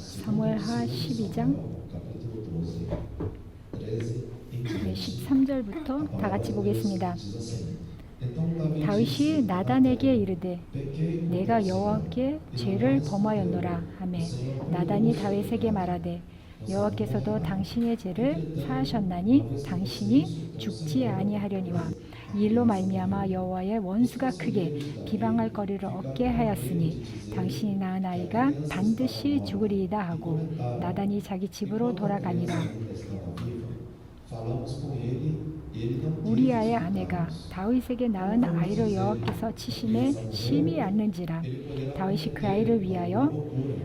사무엘하 12장 13절부터 다 같이 보겠습니다. 다윗이 나단에게 이르되 내가 여호와께 죄를 범하였노라 하매 나단이 다윗에게 말하되 여호와께서도 당신의 죄를 사하셨나니 당신이 죽지 아니하려니와 이 일로 말미암아 여호와의 원수가 크게 비방할 거리를 얻게 하였으니 당신이 낳은 아이가 반드시 죽으리이다 하고 나단이 자기 집으로 돌아가니라. 우리아의 아내가 다윗에게 낳은 아이를 여호와께서 치심에 심히 않는지라. 다윗이 그 아이를 위하여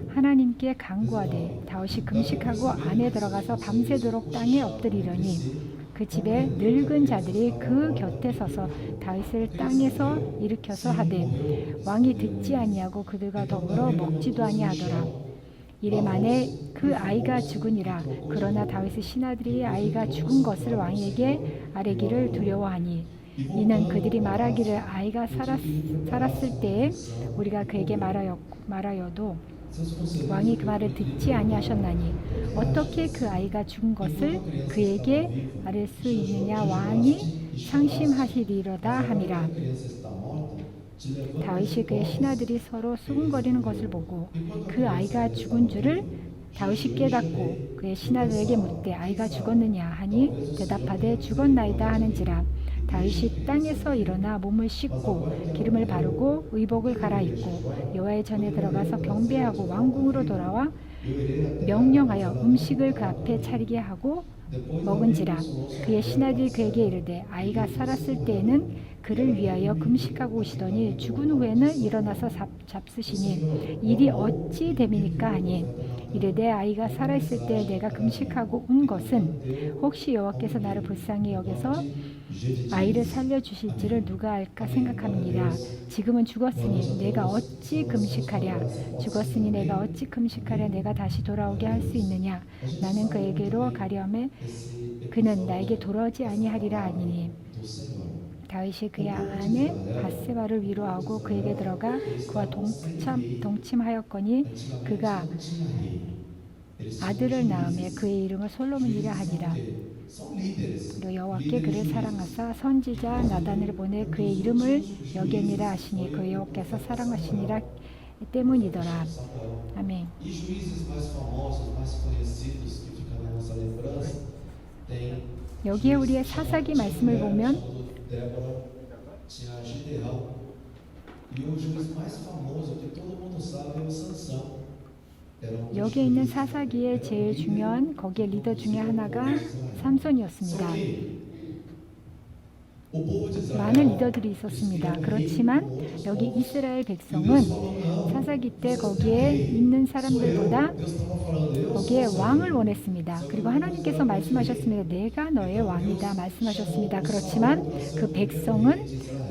하나님께 간구하되 다윗이 금식하고 안에 들어가서 밤새도록 땅에 엎드리려니 그 집에 늙은 자들이 그 곁에 서서 다윗을 땅에서 일으켜서 하되 왕이 듣지 아니하고 그들과 더불어 먹지도 아니하더라. 이래 만에 그 아이가 죽으니라. 그러나 다윗의 신하들이 아이가 죽은 것을 왕에게 아뢰기를 두려워하니 이는 그들이 말하기를 아이가 살았을 때에 우리가 그에게 말하여도 왕이 그 말을 듣지 아니하셨나니 어떻게 그 아이가 죽은 것을 그에게 아뢰 수 있느냐. 왕이 상심하시리로다 함이라. 다윗이 그의 신하들이 서로 수군거리는 것을 보고 그 아이가 죽은 줄을 다윗이 깨닫고 그의 신하들에게 묻되 아이가 죽었느냐 하니 대답하되 죽었나이다 하는지라. 다윗이 땅에서 일어나 몸을 씻고 기름을 바르고 의복을 갈아입고 여호와의 전에 들어가서 경배하고 왕궁으로 돌아와 명령하여 음식을 그 앞에 차리게 하고 먹은지라. 그의 신하들이 그에게 이르되 아이가 살았을 때에는 그를 위하여 금식하고 오시더니 죽은 후에는 일어나서 잡수시니 일이 어찌 됨이니까 하니 이르되 아이가 살아있을 때 내가 금식하고 온 것은 혹시 여호와께서 나를 불쌍히 여겨서 아이를 살려주실지를 누가 알까 생각함이니라. 지금은 죽었으니 내가 어찌 금식하랴. 죽었으니 내가 어찌 금식하랴. 내가 다시 돌아오게 할 수 있느냐. 나는 그에게로 가려매 그는 나에게 돌아오지 아니하리라 하니니 다윗이 그의 아내 밧세바를 위로하고 그에게 들어가 그와 동침하였거니 그가 아들을 낳음에 그의 이름을 솔로몬이라 하니라. 그리고 여호와께 그를 사랑하사 선지자 나단을 보내 그의 이름을 여기니라 하시니 그 여호와께서 사랑하시니라 때문이더라. 아멘. 여기에 우리의 사사기 말씀을 보면 여기에 있는 사사기의 제일 중요한 거기에 리더 중에 하나가 삼손이었습니다. 많은 리더들이 있었습니다. 그렇지만 여기 이스라엘 백성은 사사기 때 거기에 있는 사람들보다 거기에 왕을 원했습니다. 그리고 하나님께서 말씀하셨습니다. 내가 너의 왕이다 말씀하셨습니다. 그렇지만 그 백성은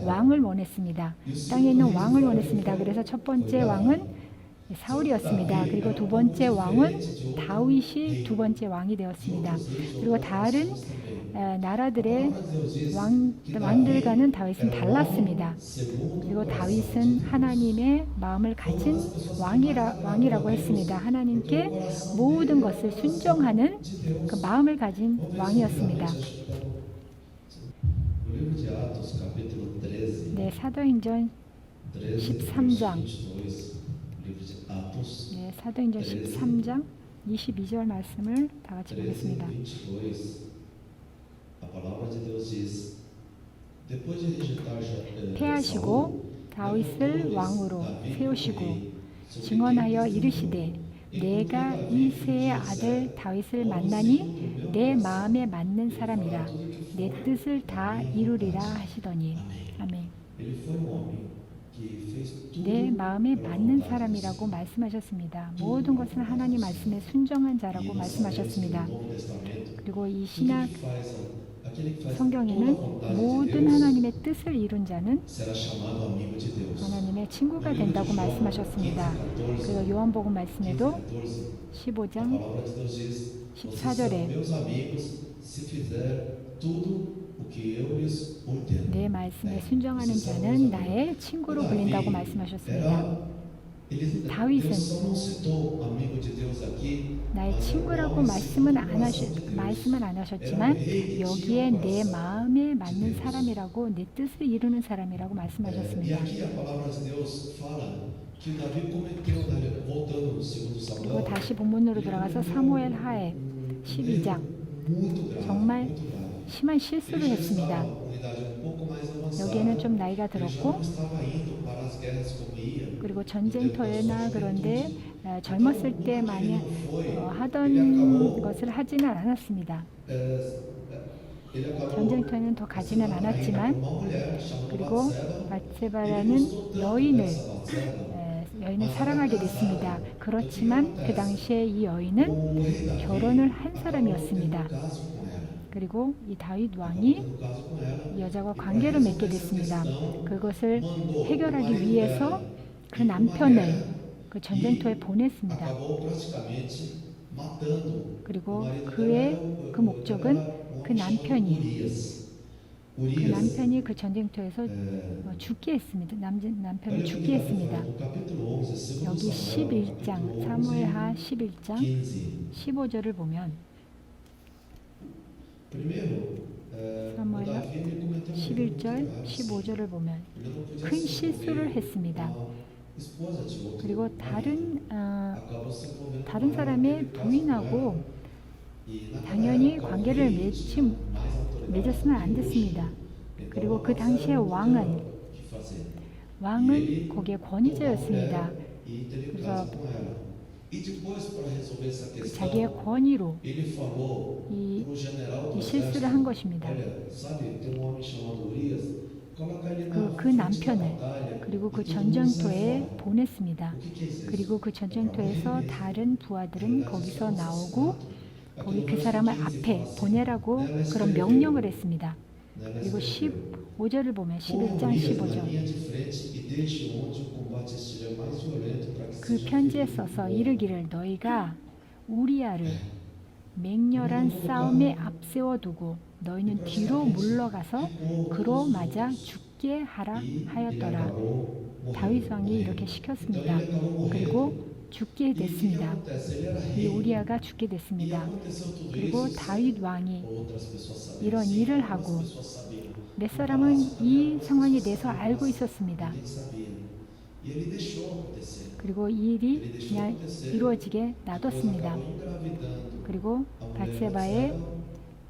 왕을 원했습니다. 땅에 있는 왕을 원했습니다. 그래서 첫 번째 왕은 사울이었습니다. 그리고 두 번째 왕은 다윗이 두 번째 왕이 되었습니다. 그리고 다른 나라들의 왕들과는 다윗은 달랐습니다. 그리고 다윗은 하나님의 마음을 가진 왕이라고 했습니다. 하나님께 모든 것을 순종하는 그 마음을 가진 왕이었습니다. 네, 사도행전 13장 네, 사도행전 13장 22절 말씀을 다 같이 보겠습니다. 패하시고 다윗을 왕으로 세우시고 증언하여 이르시되 내가 이새의 아들 다윗을 만나니 내 마음에 맞는 사람이라 내 뜻을 다 이루리라 하시더니 아멘. 내 마음에 맞는 사람이라고 말씀하셨습니다. 모든 것은 하나님 말씀에 순종한 자라고 말씀하셨습니다. 그리고 이 신약 성경에는 모든 하나님의 뜻을 이룬 자는 하나님의 친구가 된다고 말씀하셨습니다. 그리고 요한복음 말씀에도 15장 14절에 내 말씀에 순종하는 자는 나의 친구로 불린다고 말씀하셨습니다. 다윗은 só não citou amigo de Deus aqui, 나의 mas é um 친구라고 homem 말씀은 segundo o coração de Deus. 말씀은 안 Era um 하셨지만 rei que tinha 여기에 o 내 coração 마음에 de 맞는 Deus. 사람이라고 내 뜻을 이루는 사람이라고 E 말씀하셨습니다. aqui a palavra de Deus fala que Davi cometeu, voltando no segundo 그리고 Samuel, 다시 본문으로 ele 들어가서 cometeu 사무엘 하에 um 12장 erro muito grave, 정말 muito grave. 심한 실수를 Ele já 했습니다. estava com idade um pouco mais avançada. 여기에는 좀 나이가 Ele já 들었고 não estava indo para as guerras como ia. 그리고 no tempo da 전쟁터에나 sua 그런데 juventude. 젊었을 때 Então, 많이 ele não foi, ele 하던 acabou, 것을 하지는 않았습니다. ele acabou 전쟁터에는 더 가지는 traindo 않았지만 uma mulher chamada 그리고 Batseba. Ele bat세바라는 gostou tanto 여인을 dessa Batseba. 여인을 사랑하게 됐습니다. 그렇지만 그 당시에 이 여인은 O rei Davi 결혼을 한 acabou 사람이었습니다. tendo caso com ela. 그리고 이 다윗 Acabou 왕이 tendo caso com ela. 이 여자와 E para 관계를 맺게 resolver essa 됐습니다. questão, 그것을 mandou o 해결하기 marido 위해서 dela 그 ir para uma 남편을 guerra 그 전쟁터에 e 보냈습니다. acabou praticamente matando 그리고 o marido 그의 dela. 그 목적은 era um 그 homem chamado 남편이 Urias. 그 Urias, 남편이 그 전쟁터에서 é, 죽게 했습니다. 남편을 olha o que 죽게 Davi 했습니다. falou no capítulo 11, segundo 여기 Samuel, 11장 capítulo 11, 사무엘하 11장 15. 15절을 보면 Primeiro, o 사무엘 Davi ele cometeu um erro muito 11절 grave, sim. 15절을 보면 Ele não podia 큰 se 실수를 envolver 했습니다. com a esposa de outro 그리고 marido. Acabou se envolvendo com 다른 uma 사람의 mulher que casou com 부인하고 ela. E naquela 당연히 época, o 관계를 rei tinha mais autoridade 맺었으면 do 안 que hoje. 됐습니다. Então, 그리고 그 Batseba 당시의 não 왕은 tinha o que fazer. 왕은 거기에 Tomou a 권위자였습니다. mulher e teve 그래서 caso com ela. E depois, para resolver essa 그 questão, 자기의 권위로 ele falou 이, para o general do 이 실수를 exército, 한 것입니다. olha, sabe, tem um homem chamado Urias, coloca ele na 그 frente da 남편을 batalha 그리고 그 e todo mundo sai 전쟁터에 fora. 보냈습니다. O que é isso? 그리고 그 전쟁터에서 다른 부하들은 거기서 나오고 거기 그 Aqui no 사람을 verso 15 앞에 fala assim, 보내라고 그런 명령을 했습니다. nela 그리고 escreveu, 15절을 보면 "Ponha 11장 Urias na 15절 linha de frente e deixe onde o combate estiver mais violento para que 그 seja 편지에 ferido 써서 ou 이르기를 너희가 우리아를 맹렬한 싸움에 앞세워 두고 너희는 뒤로 물러가서 그로 맞아 죽게 하라 E ele 하였더라. acabou morrendo. 다윗 왕이 이렇게 Então 시켰습니다. ele acabou morrendo. 그리고 죽게 E o que que 됐습니다. acontece? Ele era 이 rei. 우리아가 죽게 E 됐습니다. aconteceu tudo 그리고 isso. 다윗 왕이 Outras pessoas sabiam. 이런 Sim, 일을 algumas 하고 pessoas sabiam. 몇 사람은 이 상황에 대해서 알고 있었습니다. Ninguém sabia. E ele deixou acontecer. 그리고 이 일이 그냥 이루어지게 놔뒀습니다. Acabou engravidando 그리고 a mulher bat세바의 Batseba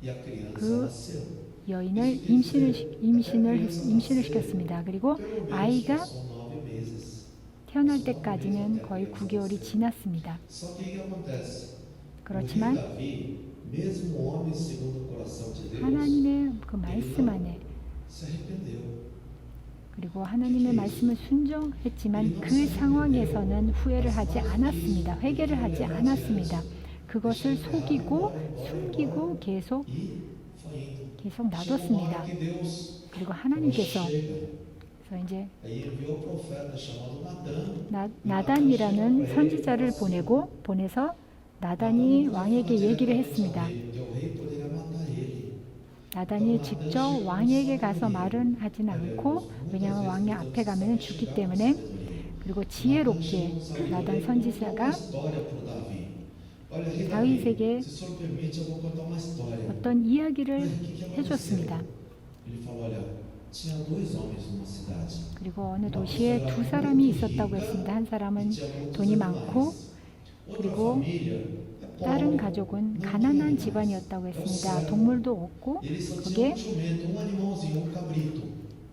e a criança 그 nasceu. 여인을 임신을 시켰습니다. 그리고 Pelo menos 아이가 passou 9 meses. 태어날 때까지는 거의 9개월이 지났습니다. Só que o que acontece? 그렇지만 O rei Davi, mesmo homem segundo o coração de Deus, 하나님의 그 말씀 안에 se arrependeu. 그리고 하나님의 말씀을 순종했지만 그 상황에서는 후회를 하지 않았습니다. 회개를 하지 않았습니다. 그것을 속이고 숨기고 계속 E foi indo. 계속 Chegou uma 놔뒀습니다. hora que Deus 그리고 falou, 하나님께서 chega. 그래서 이제 Aí enviou o profeta chamado Natã. 나단이라는 선지자를 보내서 나단이 왕에게 얘기를 했습니다. Porque o rei poderia matar ele. 나단이 직접 왕에게 가서 말은 하지는 않고 왜냐하면 왕의 앞에 가면 죽기 때문에 그리고 지혜롭게 나단 선지자가 História para o Davi. Olha, rei 다윗에게 Davi, se o senhor permite, eu vou contar uma história. 어떤 이야기를 O que aconteceu? 해줬습니다. Ele falou, olha, tinha dois homens numa cidade. 그리고 어느 도시에 두 사람이 있었다고 했습니다. 한 사람은 돈이 많고 그리고 다른 가족은 가난한 집안이었다고 했습니다. 동물도 없고 Eles só 거기에 tinham um jumento, um animalzinho, um cabrito,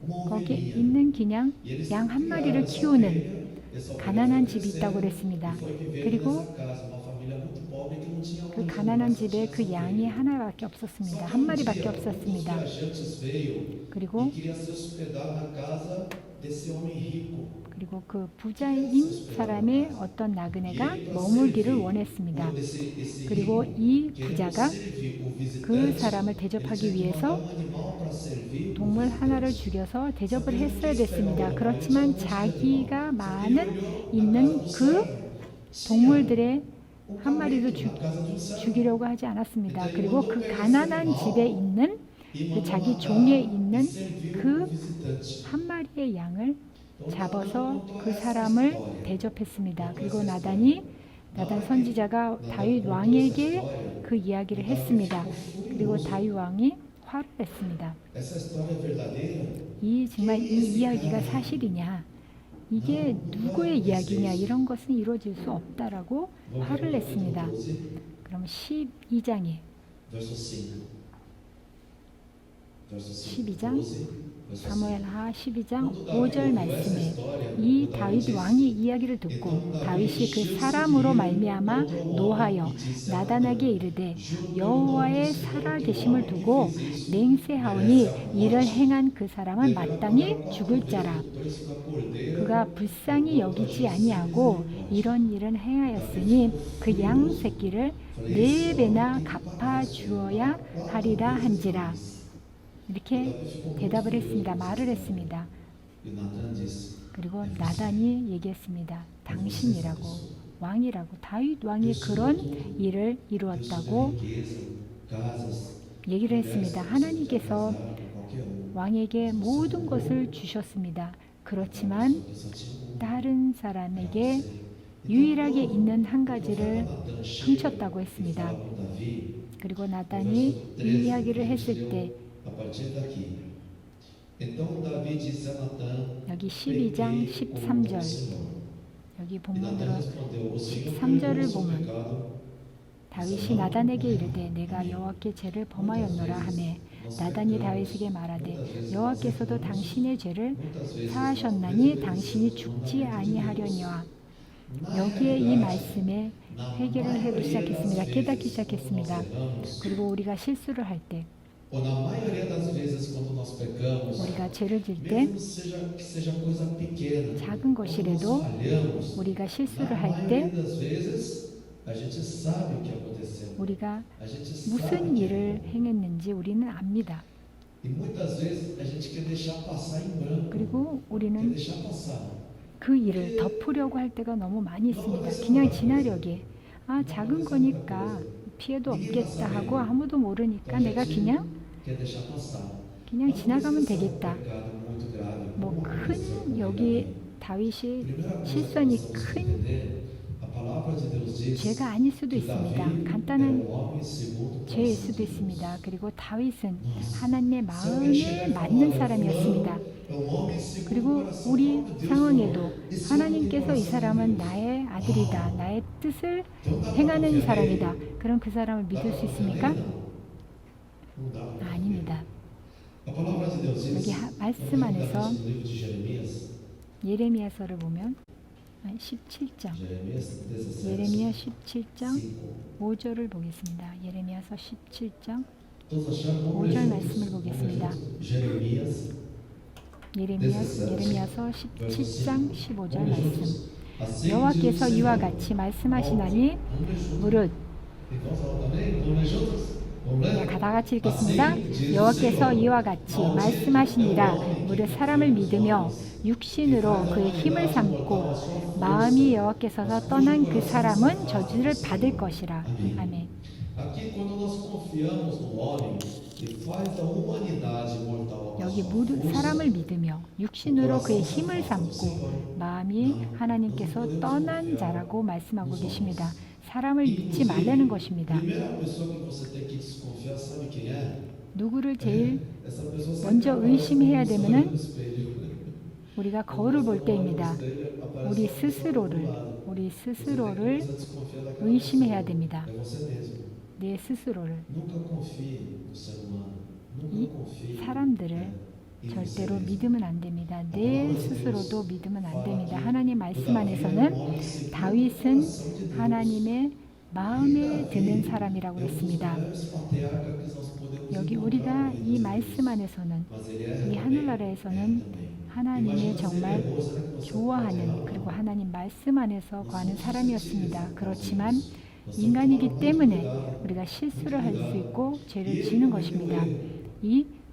uma 거기에 ovelhinha. 있는 그냥 E eles 양 한 criaram 마리를 essa 키우는 ovelha, essa ovelha 가난한 foi 집이 있다고 crescendo, 그랬습니다. e foi viver 그리고 nessa casa, uma família muito pobre que não tinha 그 onde 가난한 jogar, só 집에 tinha 그 essa 양이 ovelha. 하나밖에 Só 없었습니다. que 한 um 마리밖에 dia, um dos 없었습니다. viajantes veio 그리고 e queria se hospedar na casa desse homem rico. 그리고 그 부자인 사람의 어떤 나그네가 머물기를 원했습니다. 그리고 이 부자가 그 사람을 대접하기 위해서 동물 하나를 죽여서 대접을 했어야 됐습니다. 그렇지만 자기가 있는 그 동물들의 한 마리도 죽이려고 하지 않았습니다. 그리고 그 가난한 집에 있는 그 자기 종에 있는 그 한 마리의 양을 잡아서 그 사람을 대접했습니다. 그리고 나단 선지자가 다윗 왕에게 그 이야기를 했습니다. 그리고 다윗 왕이 화를 냈습니다. Essa história é verdadeira? 정말 이 이야기가 사실이냐? 이게 누구의 이야기냐? 이런 것은 이루어질 수 없다라고 화를 냈습니다. 그럼 12장에 Verso 5. Verso 12장 12. 사무엘하 12장 5절 말씀에 이 다윗 왕이 이야기를 듣고 다윗이 그 사람으로 말미암아 노하여 나단에게 이르되 여호와의 살아계심을 두고 맹세하오니 이를 행한 그 사람은 마땅히 죽을 자라. 그가 불쌍히 여기지 아니하고 이런 일은 행하였으니 그 양 새끼를 4배나 갚아 주어야 하리라 한지라. 이렇게 대답을 했습니다. 말을 했습니다. E Natan disse: 그리고 나단이 얘기했습니다. 당신이라고, 왕이라고, 다윗 왕이 그런 일을 이루었다고 riqueza, casas, 얘기를 했습니다. 하나님께서 qualquer um. 왕에게 모든 것을 주셨습니다. 그렇지만 Eu só tinha um. 다른 사람에게 유일하게 있는 한 가지를 훔쳤다고 했습니다. Com Davi, 그리고 나단이 이 이야기를 했을 때 a partir daqui. Então Davi disse a Natã: 여기 12장 13절 여기 E 본문으로 Natã respondeu: O Senhor 13절을 perdoou seu 보면 pecado. 다윗이 나단에게 이르되 내가 여호와께 죄를 범하였노라 하매 나단이 다윗에게 말하되 여호와께서도 당신의 죄를 Muitas vezes 사하셨나니 당신이 죽지 아니하려니와. 여기에 이 말씀에 회개를 하기 시작했습니다. 깨닫기 시작했습니다. 그리고 우리가 실수를 할 때, ou na maioria das vezes quando nós pecamos, 우리가 죄를 질 때 mesmo que seja coisa pequena, 작은 것이라도 falhamos, 우리가 실수를 na 할 maioria 때 das vezes a gente sabe o que aconteceu. 우리가 A gente sabe 무슨 que 일을 행했는지 우리는 압니다. E muitas vezes a gente quer deixar passar em branco, 그리고 quer 우리는 deixar passar. 그 일을 덮으려고 할 때가 너무 많이 있습니다. 그냥 지나려게. 작은 거니까 피해도 없겠다 하고 아무도 모르니까 내가 Quer deixar passar. 그냥 지나가면 되겠다. Pecado muito grave. 뭐 큰 여기 다윗이 Primeira coisa 실수한 이 que nós vamos 큰 entender, a palavra de Deus diz 죄가 아닐 수도 que 있습니다. Davi era 간단한 um homem segundo o 죄일 coração 수도 de Deus. 있습니다. 그리고 다윗은 하나님의 Se alguém chega 마음에 e 맞는 fala, 사람이었습니다. é um homem segundo o 그리고 coração 우리 de Deus. 상황에도 Esse 하나님께서 homem 이 tem o 사람은 coração de Deus. 나의 아들이다, 나의 뜻을 Então dá pra 행하는 confiar 사람이다. nele? 그럼 그 사람을 Dá 믿을 pra 수 confiar 있습니까? nele? Não dá pra confiar. 아닙니다. A palavra de Deus diz, 여기 말씀 안에서 no livro de Jeremias, 예레미야서를 보면 17장 Jeremias 17, 예레미야 17장 5. 5절을 보겠습니다. 예레미야서 17장 Todos acharam? 5절 Vamos ler 말씀을 juntos. 보겠습니다. Vamos ler juntos. Jeremias, 예레미야서 17장 15절 vamos ler 말씀. juntos. Assim 여호와께서 diz o 이와 Senhor. 같이 말씀하시나니 Vamos ler juntos. 무릇 Então fala também, vamos ler juntos? Vamos ler? 다 같이 읽겠습니다. 여호와께서 이와 같이 말씀하시니라. 무릇 사람을 믿으며 육신으로 그의 힘을 삼고 마음이 여호와께서서 떠난 그 사람은 저주를 받을 것이라. 아멘. Aqui quando nós confiamos no homem e faz da humanidade mortal 여기 무릇 사람을 믿으며 육신으로 그의 힘을 삼고 마음이 하나님께서 떠난 자라고 말씀하고 계십니다. 사람을 믿지 말라는 것입니다. Primeira pessoa que você tem que desconfiar, sabe quem é? 누구를 제일 Essa pessoa sabe 먼저 que 의심해야 aparece 되면은 no espelho. 우리가 거울을 볼 때입니다. Aparece 우리 do 스스로를 lado. 우리 Você 스스로를 tem que desconfiar daquela 의심해야 pessoa. 됩니다. É você mesmo. 내 스스로를 Nunca confie no ser humano. Nunca 이 confie. 사람들을 em você 절대로 mesmo. 믿으면 안 됩니다. 내 스스로도 믿으면 안 됩니다. 하나님 말씀 안에서는 다윗은 하나님의 마음에 드는 사람이라고 했습니다. 여기 우리가 이 말씀 안에서는 이 하늘나라에서는 하나님의 정말 좋아하는 그리고 하나님 말씀 안에서 거하는 사람이었습니다. 그렇지만 인간이기 때문에 우리가 실수를 할 수 있고 죄를 지는 것입니다.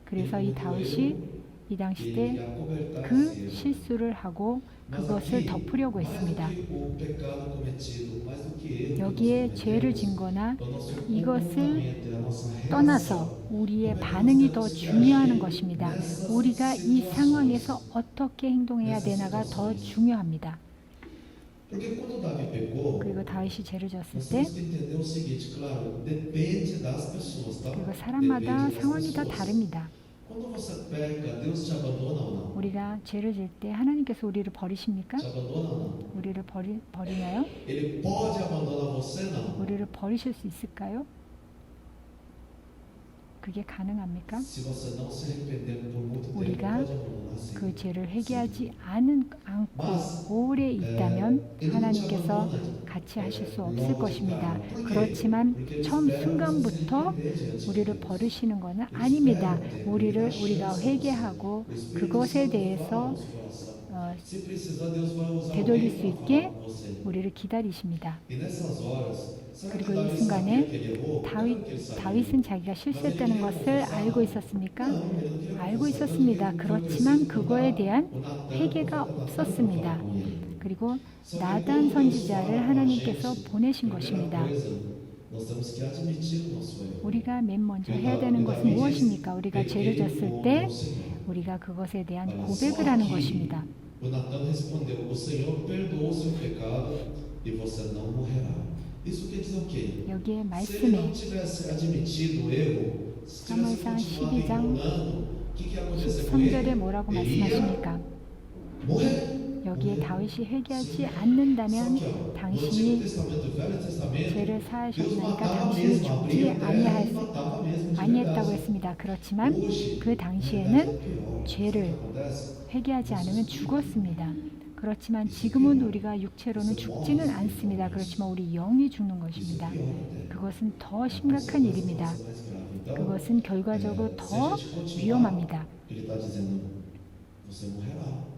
그래서 이 다윗이 이 당시 때 ele acobertasse 그 ele. 실수를 하고 Mas 그것을 aqui, 덮으려고 mais do 했습니다. que o pecado cometido, mais do que erro que nós 여기에 죄를 cometemos, 진 거나 é o nosso 이것을 comportamento, é a nossa reação. 떠나서 우리의 Como é que nós 반응이 더 temos que 중요한 agir 것입니다. nessas 우리가 이 situações? 상황에서 어떻게 행동해야 nessas 되나가 더 situações. 중요합니다. Porque quando Davi pecou, 그리고 다윗이 죄를 졌을 nós 때 temos que entender o seguinte, claro, depende das pessoas, tá? 그리고 사람마다 Depende das 상황이 다 pessoas. 다릅니다. Quando você peca, Deus te abandona ou não? 우리가 죄를 질 때 하나님께서 우리를 버리십니까? Te abandona ou não? 우리를 버리나요? Ele pode abandonar você, não? 우리를 버리실 수 있을까요? 그게 가능합니까? Se você não se arrepender por muito tempo, 우리가 pode abandonar sim. 그 죄를 회개하지 않고 오래 있다면 하나님께서 같이 하실 수 없을 것입니다. 그렇지만 처음 순간부터 우리를 버리시는 것은 아닙니다. 우리가 회개하고 그것에 대해서 Se precisar, Deus vai usar 되돌릴 alguém 수 para 있게 falar com você. 우리를 기다리십니다. E nessas horas, será que 그리고 이 Davi sabia 순간에 que ele errou? Claro que ele sabia. 다윗은 자기가 실수했다는 것을 알고 있었습니까? Não, ele não queria 알고 confessar, 있었습니다. ele não queria 그렇지만 confessar. 그거에 대한 O Natan 회개가 foi para 없었습니다. falar com ele. 그리고 나단 선지자를 하나님께서 보내신 것입니다. Nós temos que admitir o nosso erro. 우리가 맨 먼저 해야 되는 것은 무엇입니까? 우리가 죄를 졌을 때 우리가 그것에 대한 고백을 하는 것입니다. O Natan respondeu: O Senhor perdoou o seu pecado e você não morrerá. Isso quer dizer o quê? 여기에 Se ele não 말씀에 tivesse admitido o erro, se tivesse 사무엘상 continuado 12장 enrolando, o que ia acontecer com 13절에 ele? 뭐라고 Ele ia 말씀하십니까? morrer. 여기에 다윗이 회개하지 않는다면 Só que, ó, no Antigo 당신이 Testamento, no Velho Testamento, 죄를 Deus 사하셨나니까 matava 당신이 mesmo, 죽지 abria a terra e 아니했- matava mesmo de 아니했다고 verdade. 했습니다. 그렇지만 Hoje, 그 na verdade, é 당시에는 pior. 죄를 Sabe o que acontece? 회개하지 않으면 죽었습니다. 그렇지만 지금은 우리가 육체로는 죽지는 않습니다. 그렇지만 우리 영이 죽는 것입니다. 그것은 더 심각한 일입니다. 그것은 결과적으로 더 위험합니다. Ele está dizendo, você morrerá.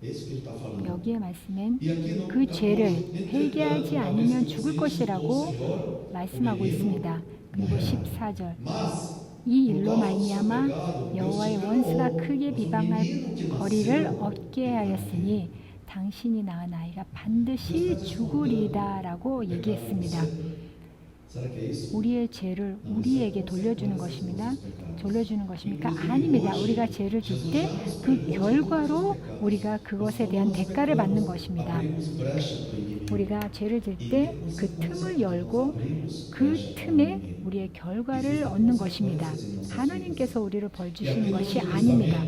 É isso que ele está falando. 여기에 말씀엔 E aqui no 그 죄를 capítulo, 회개하지 않으면 죽을 것이라고 Senhor, 말씀하고 있습니다. 그리고 14절 mas 이 일로 말미암아 여호와의 원수가 크게 비방할 거리를 얻게 하였으니 당신이 낳은 아이가 반드시 죽으리다라고 얘기했습니다. será que é isso? 우리의 죄를 우리에게 돌려주는 것입니다. 돌려주는 것입니까? 아닙니다. 우리가 죄를 질 때 그 결과로 우리가 그것에 대한 대가를 받는 것입니다. Abrimos brecha para o inimigo. 우리가 죄를 질 때 그 틈을 열고 그 틈에 우리의 결과를 얻는 것입니다. 하나님께서 우리를 벌 주시는 것이 아닙니다.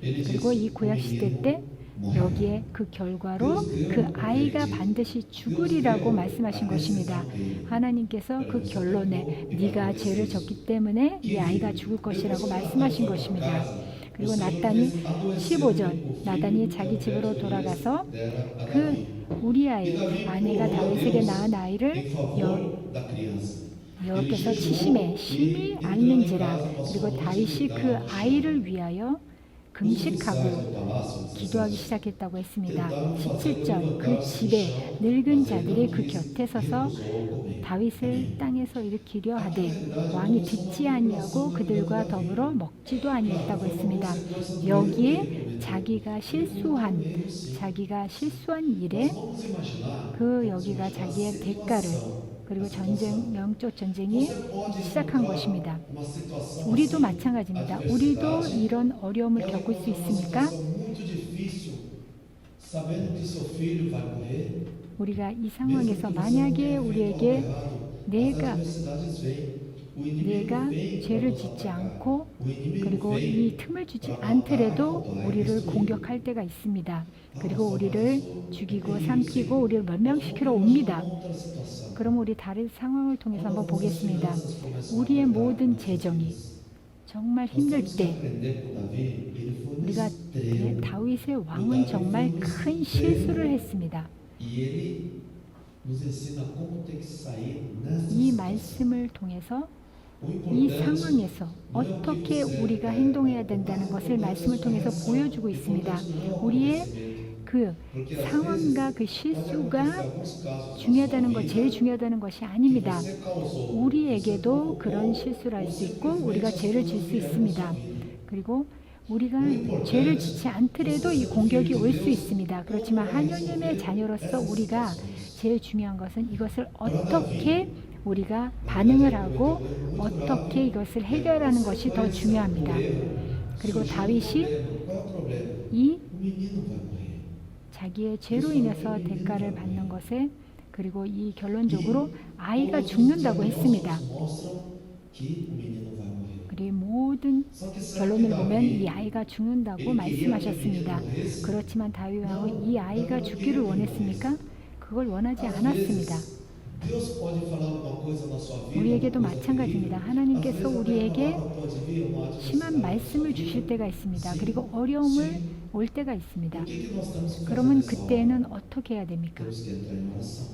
Ele diz, 그리고 이 구약 시대 때 여기에 그 결과로 그 아이가 반드시 죽으리라고 말씀하신 것입니다. 하나님께서 그 결론에 네가 죄를 졌기 때문에 이 아이가 죽을 것이라고 말씀하신 것입니다. 그리고 나단이 15절 나단이 자기 집으로 돌아가서 그 우리아의 아내가 다윗에게 낳은 아이를 em favor da criança. 여호와께서 치심에 심히 앓는지라. 그리고 다윗이 그 아이를 위하여 금식하고 기도하기 시작했다고 했습니다. 17절 그 집에 늙은 자들이 그 곁에 서서 다윗을 땅에서 일으키려 하되 왕이 듣지 아니하고 그들과 더불어 먹지도 아니했다고 했습니다. 여기에 자기가 실수한 일에 그 여기가 자기의 대가를 그리고 영적 전쟁이 시작한 것입니다. 우리도 마찬가지입니다. 우리도 이런 어려움을 겪을 수 있습니까? 우리가 이 상황에서 만약에 우리에게 내가 죄를 짓지 않고 그리고 이 틈을 주지 않더라도 우리를 공격할 때가 있습니다. 그리고 우리를 죽이고 삼키고 우리를 멸망시키러 옵니다. 그럼 우리 다른 상황을 통해서 한번 보겠습니다. 우리의 모든 재정이 정말 힘들 때 우리가 다윗의 왕은 정말 큰 실수를 했습니다. 이 말씀을 통해서 이 상황에서 어떻게 우리가 행동해야 된다는 것을 말씀을 통해서 보여주고 있습니다. 우리의 그 상황과 그 실수가 중요하다는 것, 제일 중요하다는 것이 아닙니다. 우리에게도 그런 실수를 할 수 있고 우리가 죄를 질 수 있습니다. 그리고 우리가 죄를 짓지 않더라도 이 공격이 올 수 있습니다. 그렇지만 하나님의 자녀로서 우리가 제일 중요한 것은 이것을 어떻게 우리가 반응을 하고 어떻게 이것을 해결하는 것이 더 중요합니다. 그리고 다윗이 Qual é o problema? 이 O menino vai morrer. 자기의 죄로 인해서 대가를 받는 것에 그리고 이 결론적으로 아이가 죽는다고 했습니다. Mostram que o menino vai morrer. 그리고 모든 Só que será 결론을 que 보면 이 Davi 아이가 죽는다고 말씀하셨습니다. 그렇지만 다윗 왕은 이 아이가 죽기를 원했습니까? 그걸 원하지 않았습니다. Deus pode falar alguma coisa na sua vida? 우리에게도 마찬가지입니다. 하나님께서 Às vezes 우리에게 a palavra pode vir a uma 심한 adversidade. 말씀을 주실 때가 있습니다. 그리고 어려움을 올 때가 있습니다. O que que nós temos que fazer 그러면 nessa hora? 그때에는 어떻게 해야 됩니까? Temos que entrar em oração.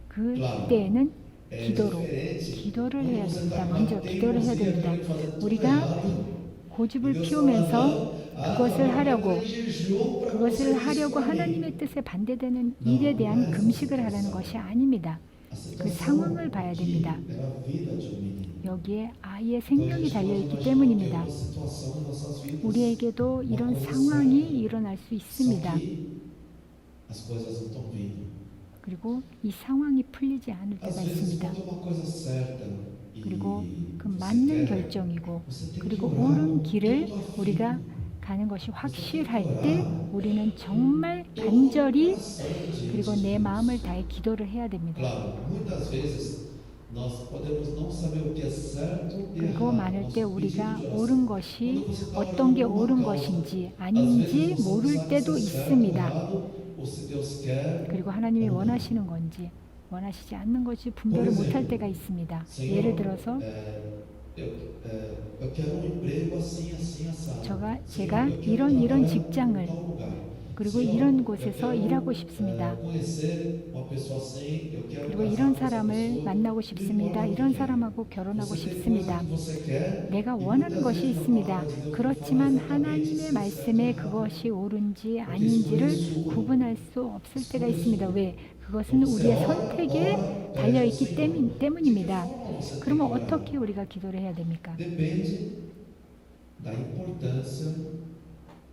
그때에는 É 기도로 diferente. 기도를 해야 Quando você 됩니다. tá 먼저 batendo, 기도를 해야 você 됩니다. querendo fazer tudo 우리가 errado. 고집을 Deus 피우면서 fala, 그것을 하려고 entra em jejum pra 그것을 você 하려고 escolher. 하나님의 뜻에 반대되는 일에 대한 금식을 하라는 것이 아닙니다. A 그 situação 상황을 봐야 aqui 됩니다. era a vida de um menino. 여기에 아이의 Então, a 생명이 gente pode 달려있기 imaginar 때문입니다. que é uma situação em nossas vidas. 우리에게도 이런 상황이 일어날 수 있습니다. Só que as coisas não estão vindo. 그리고 이 상황이 풀리지 않을 Às 때가 vezes, 있습니다. quando é uma coisa certa e 그리고 그 você 맞는 quer, 결정이고 você tem que 그리고 orar 옳은 com 길을 toda a fé. 우리가 가는 것이 확실할 때 우리는 정말 간절히 그리고 내 마음을 다해 기도를 해야 됩니다. Claro, muitas vezes nós podemos não saber o que é certo e 그리고 errado. 많을 때 Nosso 우리가 pedido de oração. 옳은 것이 Quando você está 어떤 게 orando por 옳은 uma causa, 것인지 às 아닌지 vezes você 모를 sabe 때도 se é certo, 있습니다. errado, ou se Deus quer 그리고 하나님이 ou não. 원하시는 건지 원하시지 않는 것이 분별을 못할 때가 있습니다. Senhor, 예를 들어서 eu quero um emprego assim, assim, assado. 제가 Senhor, eu quero 이런 trabalhar 직장을 em tal lugar. 그리고 Senhor, 이런 eu 곳에서 quero, 일하고 싶습니다. conhecer uma pessoa assim, eu quero 그리고 casar 이런 com essa 사람을 pessoa. 만나고 Não 싶습니다. importa o 이런 que é. 사람하고 결혼하고 Você tem 싶습니다. coisa que você quer, 내가 e 원하는 muitas 것이 vezes a 있습니다. palavra de Deus não 그렇지만 fala exatamente 하나님의 se é 말씀에 certo ou errado. 그것이 옳은지 아닌지를 구분할 수 없을 때가 있습니다. 왜? 그것은 우리의 선택에 달려있기 때문입니다. 그러면 어떻게 우리가 기도를 해야 됩니까? Depende da importância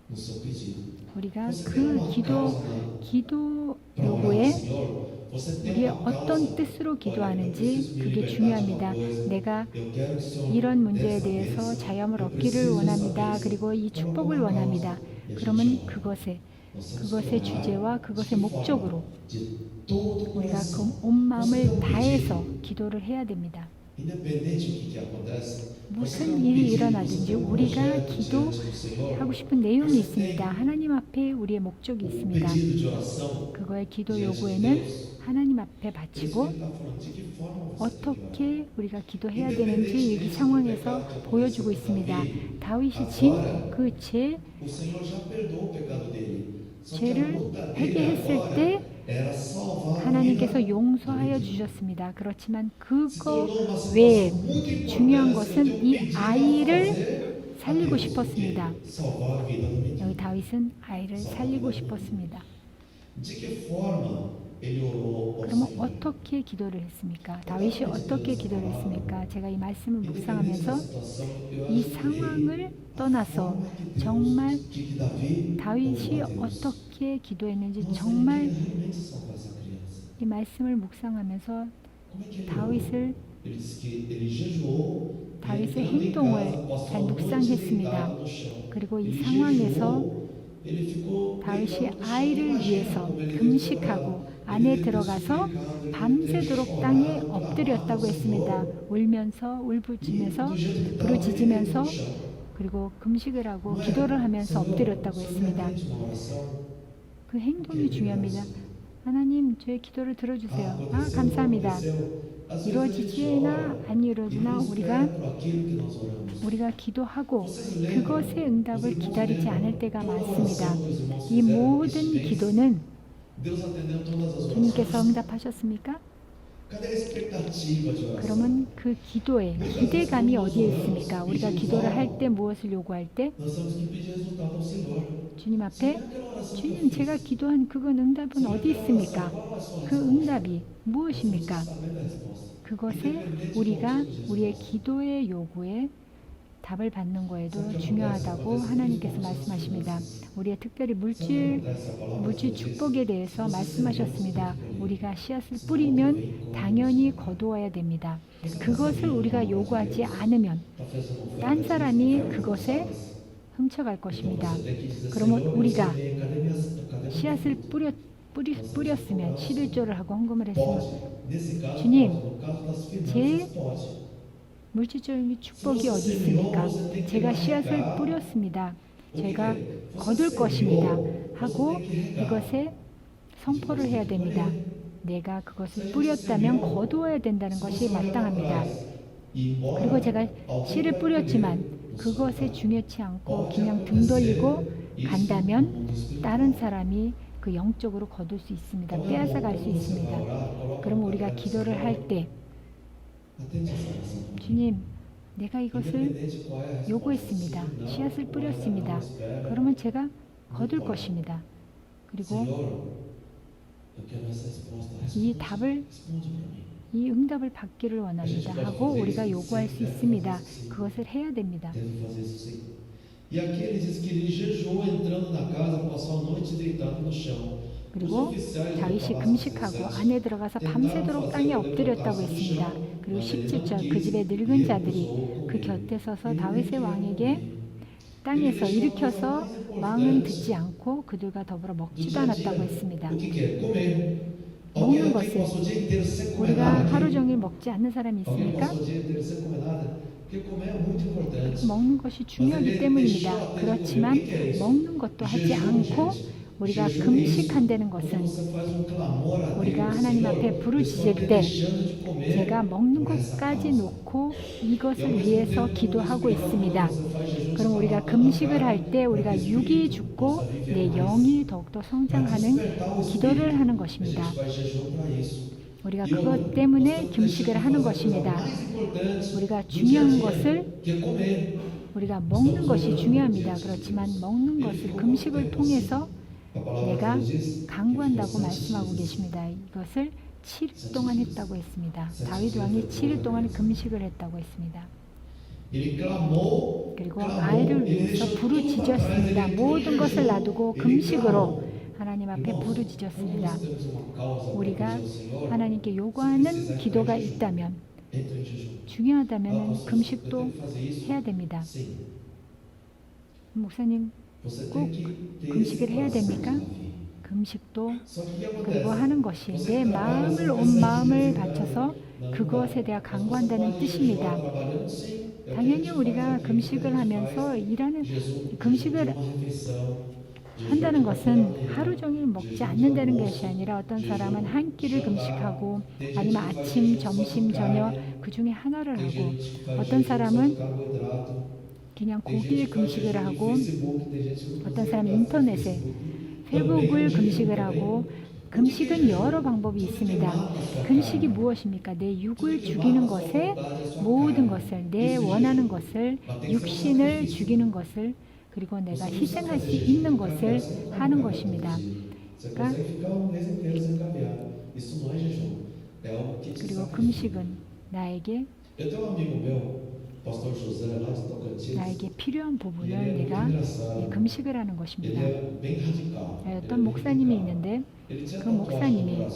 no seu pedido. 우리가 Você tem 그 uma causa na 기도 para orar ao 요구에 Senhor? Você tem 우리의 uma causa? 어떤 뜻으로 Olha, eu 기도하는지 preciso me 그게 libertar de 중요합니다. uma coisa. 내가 Eu quero que o Senhor 이런 문제에 dessa 대해서 bênção. 자유함을 Eu 얻기를 preciso dessa 원합니다. bênção. 그리고 이 Coloca 축복을 uma 원합니다. causa. E a gente 그러면 ora. 그것에 Nós temos que 그것의 orar 주제와 de 그것의 que 목적으로 forma? De todo o 우리가 coração. 그 온 마음을 Você 다해서 pedir, 기도를 해야 됩니다. independente do que acontece, você tem 무슨 um 일이 pedido, 일어나든지 você tem um 우리가 projeto diante do 기도하고 Senhor, 싶은 내용이 있습니다. 하나님 앞에 우리의 목적이 um 있습니다. pedido de oração 그거의 기도 diante de 요구에는 Deus. 하나님 앞에 Por isso que 바치고 ele está falando de que forma você tem que orar. 어떻게 우리가 기도해야 되는지 여기 상황에서 보여주고 있습니다. 다윗이 진 그 죄, O Senhor já perdoou o pecado dele. Só que a 죄를 luta dele 회개했을 agora 때 era salvar a 하나님께서 vida 용서하여 do menino. 주셨습니다. 그렇지만 Se 그거 tornou uma 외에 situação muito importante, 중요한 o 것은 Senhor 이 pediu 아이를 para fazer 살리고 aquilo, 싶었습니다. porque salvar a vida do menino. 여기 다윗은 아이를 살리고 싶었습니다. De que forma ele orou ao 그러면 Senhor? 어떻게 기도를 했습니까? 다윗이 어떻게 기도를 했습니까? 제가 이 말씀을 Independente 묵상하면서 da situação, eu 이 acho que 상황을 ele, 떠나서 forma que Deus, 정말 que Davi 다윗이 orou a Deus. 어떻게 기도했는지 Nossa, 정말 ele queria realmente salvar essa criança. 이 말씀을 묵상하면서 Como é que ele orou? 다윗을 Ele disse que ele jejuou, 다윗의 entrando em 행동을 casa, com a 잘 sua mão 묵상했습니다. deitada no chão. 그리고 이 Ele 상황에서 jejuou, ele ficou 다윗이 deitado no chão. 아이를 Imagina 위해서 como ele 금식하고 devia 안에 ter 들어가서 suplicado, ele 밤새도록 devia ter 땅에 chorado, 엎드렸다고 clamado ao 했습니다. Senhor. 울면서 E 울부짖으면서 do jeito que estava, ele 부르짖으면서 no chão. 그리고 금식을 하고 Não é? 기도를 하면서 Senhor, 엎드렸다고 o Senhor 했습니다. atende uma oração? 그 행동이 중요합니다. 하나님 저의 기도를 들어주세요. 아 감사합니다. 이루어지지나 안 이루어지나 우리가 기도하고 그것의 응답을 기다리지 않을 때가 많습니다. 이 모든 기도는 주님께서 응답하셨습니까? 그러면 그 기도에 기대감이 어디에 있습니까? 우리가 기도를 할 때 무엇을 요구할 때 주님 앞에 주님 제가 기도한 그건 응답은 어디 있습니까? 그 응답이 무엇입니까? 그것에 우리가 우리의 기도의 요구에 답을 받는 거에도 중요하다고 하나님께서 말씀하십니다. 우리의 특별히 물질 축복에 대해서 말씀하셨습니다. 우리가 씨앗을 뿌리면 당연히 거두어야 됩니다. 그것을 우리가 요구하지 않으면 딴 사람이 그것에 훔쳐갈 것입니다. 그러면 우리가 씨앗을 뿌렸으면 11조를 하고 헌금을 했으면 주님, 제 물질적인 축복이 어디 있습니까? 제가 씨앗을 뿌렸습니다. 제가 거둘 것입니다. 하고 이것에 선포를 해야 됩니다. 내가 그것을 뿌렸다면 거두어야 된다는 것이 마땅합니다. 그리고 제가 씨를 뿌렸지만 그것에 중요치 않고 그냥 등 돌리고 간다면 다른 사람이 그 영적으로 거둘 수 있습니다. 빼앗아 갈 수 있습니다. 그럼 우리가 기도를 할 때 주님, 내가 이것을 요구했습니다. 씨앗을 뿌렸습니다. 그러면 제가 거둘 것입니다. 그리고 이 응답을 받기를 원합니다. 하고 우리가 요구할 수 있습니다. 그것을 해야 됩니다. E aqui ele diz que ele jejuou entrando na casa, passou a noite deitado no chão. 그리고 다윗이 금식하고 안에 들어가서 밤새도록 땅에 엎드렸다고 했습니다. 그리고 17절 그 집의 늙은 자들이 그 곁에 서서 다윗의 왕에게 땅에서 일으켜서 왕은 듣지 않고 그들과 더불어 먹지도 않았다고 했습니다. 먹는 것을 우리가 하루 종일 먹지 않는 사람이 있습니까? 먹는 것이 중요하기 때문입니다. 그렇지만 먹는 것도 하지 않고 우리가 금식한다는 것은 우리가 하나님 앞에 부르짖을 때 제가 먹는 것까지 놓고 이것을 위해서 기도하고 있습니다. 그럼 우리가 금식을 할 때 우리가 육이 죽고 내 영이 더욱더 성장하는 기도를 하는 것입니다. 우리가 그것 때문에 금식을 하는 것입니다. 우리가 중요한 것을 우리가 먹는 것이 중요합니다. 그렇지만 먹는 것을 금식을 통해서 내가 강구한다고 말씀하고 계십니다. 이것을 7일 동안 했다고 했습니다. 다윗 왕이 7일 동안 금식을 했다고 했습니다. 그리고 아이를 위해서 부르짖었습니다. 모든 것을 놔두고 금식으로 하나님 앞에 부르짖었습니다. 우리가 하나님께 요구하는 기도가 있다면 중요하다면 금식도 해야 됩니다. 목사님 꼭 금식을 해야 됩니까? 금식도 그리고 하는 것이 내 마음을 온 마음을 바쳐서 그것에 대해 강구한다는 뜻입니다. 당연히 우리가 금식을 하면서 금식을 한다는 것은 하루 종일 먹지 않는다는 것이 아니라 어떤 사람은 한 끼를 금식하고 아니면 아침, 점심, 저녁 그 중에 하나를 하고 어떤 사람은 그냥 고기에 금식을 하고 어떤 사람은 인터넷에 페북을 금식을 하고 금식은 여러 방법이 있습니다. 금식이 무엇입니까? 내 육을 죽이는 것에 모든 것을 내 원하는 것을 육신을 죽이는 것을 그리고 내가 희생할 수 있는 것을 하는 것입니다. 그러니까 그리고 금식은 나에게 필요한 부분을 내가 금식을 하는 것입니다. 어떤 목사님이 있는데 그 목사님이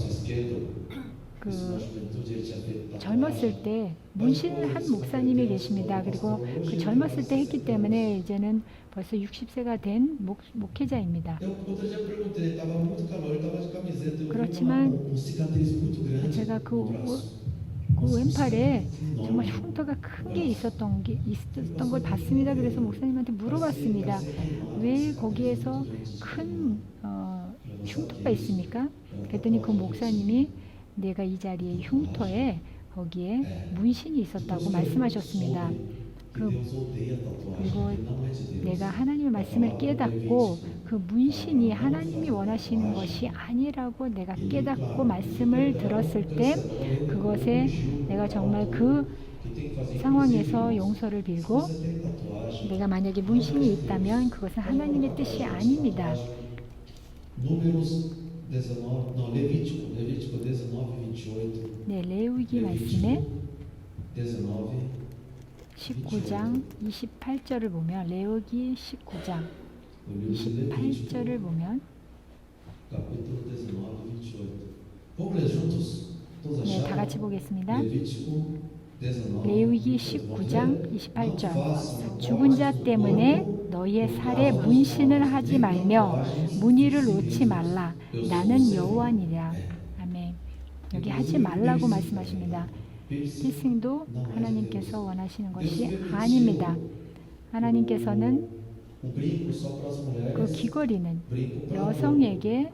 젊었을 때 문신을 한 목사님이 계십니다. 그리고 그 젊었을 때 했기 때문에 이제는 벌써 60세가 된 목회자입니다. 그렇지만 제가 그 왼팔에 정말 흉터가 큰 게 있었던 걸 봤습니다. 그래서 목사님한테 물어봤습니다. 왜 거기에서 큰 흉터가 있습니까? 그랬더니 그 목사님이 내가 이 자리에 흉터에 거기에 문신이 있었다고 말씀하셨습니다. 그리고 내가 하나님의 말씀을 깨닫고 그 문신이 하나님이 원하시는 것이 아니라고 내가 깨닫고 말씀을 들었을 때 그것에 내가 정말 그 상황에서 용서를 빌고 내가 만약에 문신이 있다면 그것은 하나님의 뜻이 아닙니다. 네, 레위기 말씀에 19장 28절을 보면 레위기 19장 28절을 보면 capítulo 19, 28. Vamos ler juntos? Todos 네, 다 acharam? 같이 보겠습니다. Levítico 19. 레위기 19장 28절 죽은 자 때문에 너희의 살에 문신을 하지 말며 문의를 놓지 말라. 나는 여호와니라. 아멘. 여기 하지 말라고 말씀하십니다. 피싱도 하나님께서 원하시는 것이 아닙니다. 하나님께서는 O brinco só para as mulheres. 그 귀걸이는 Brinco para 여성에게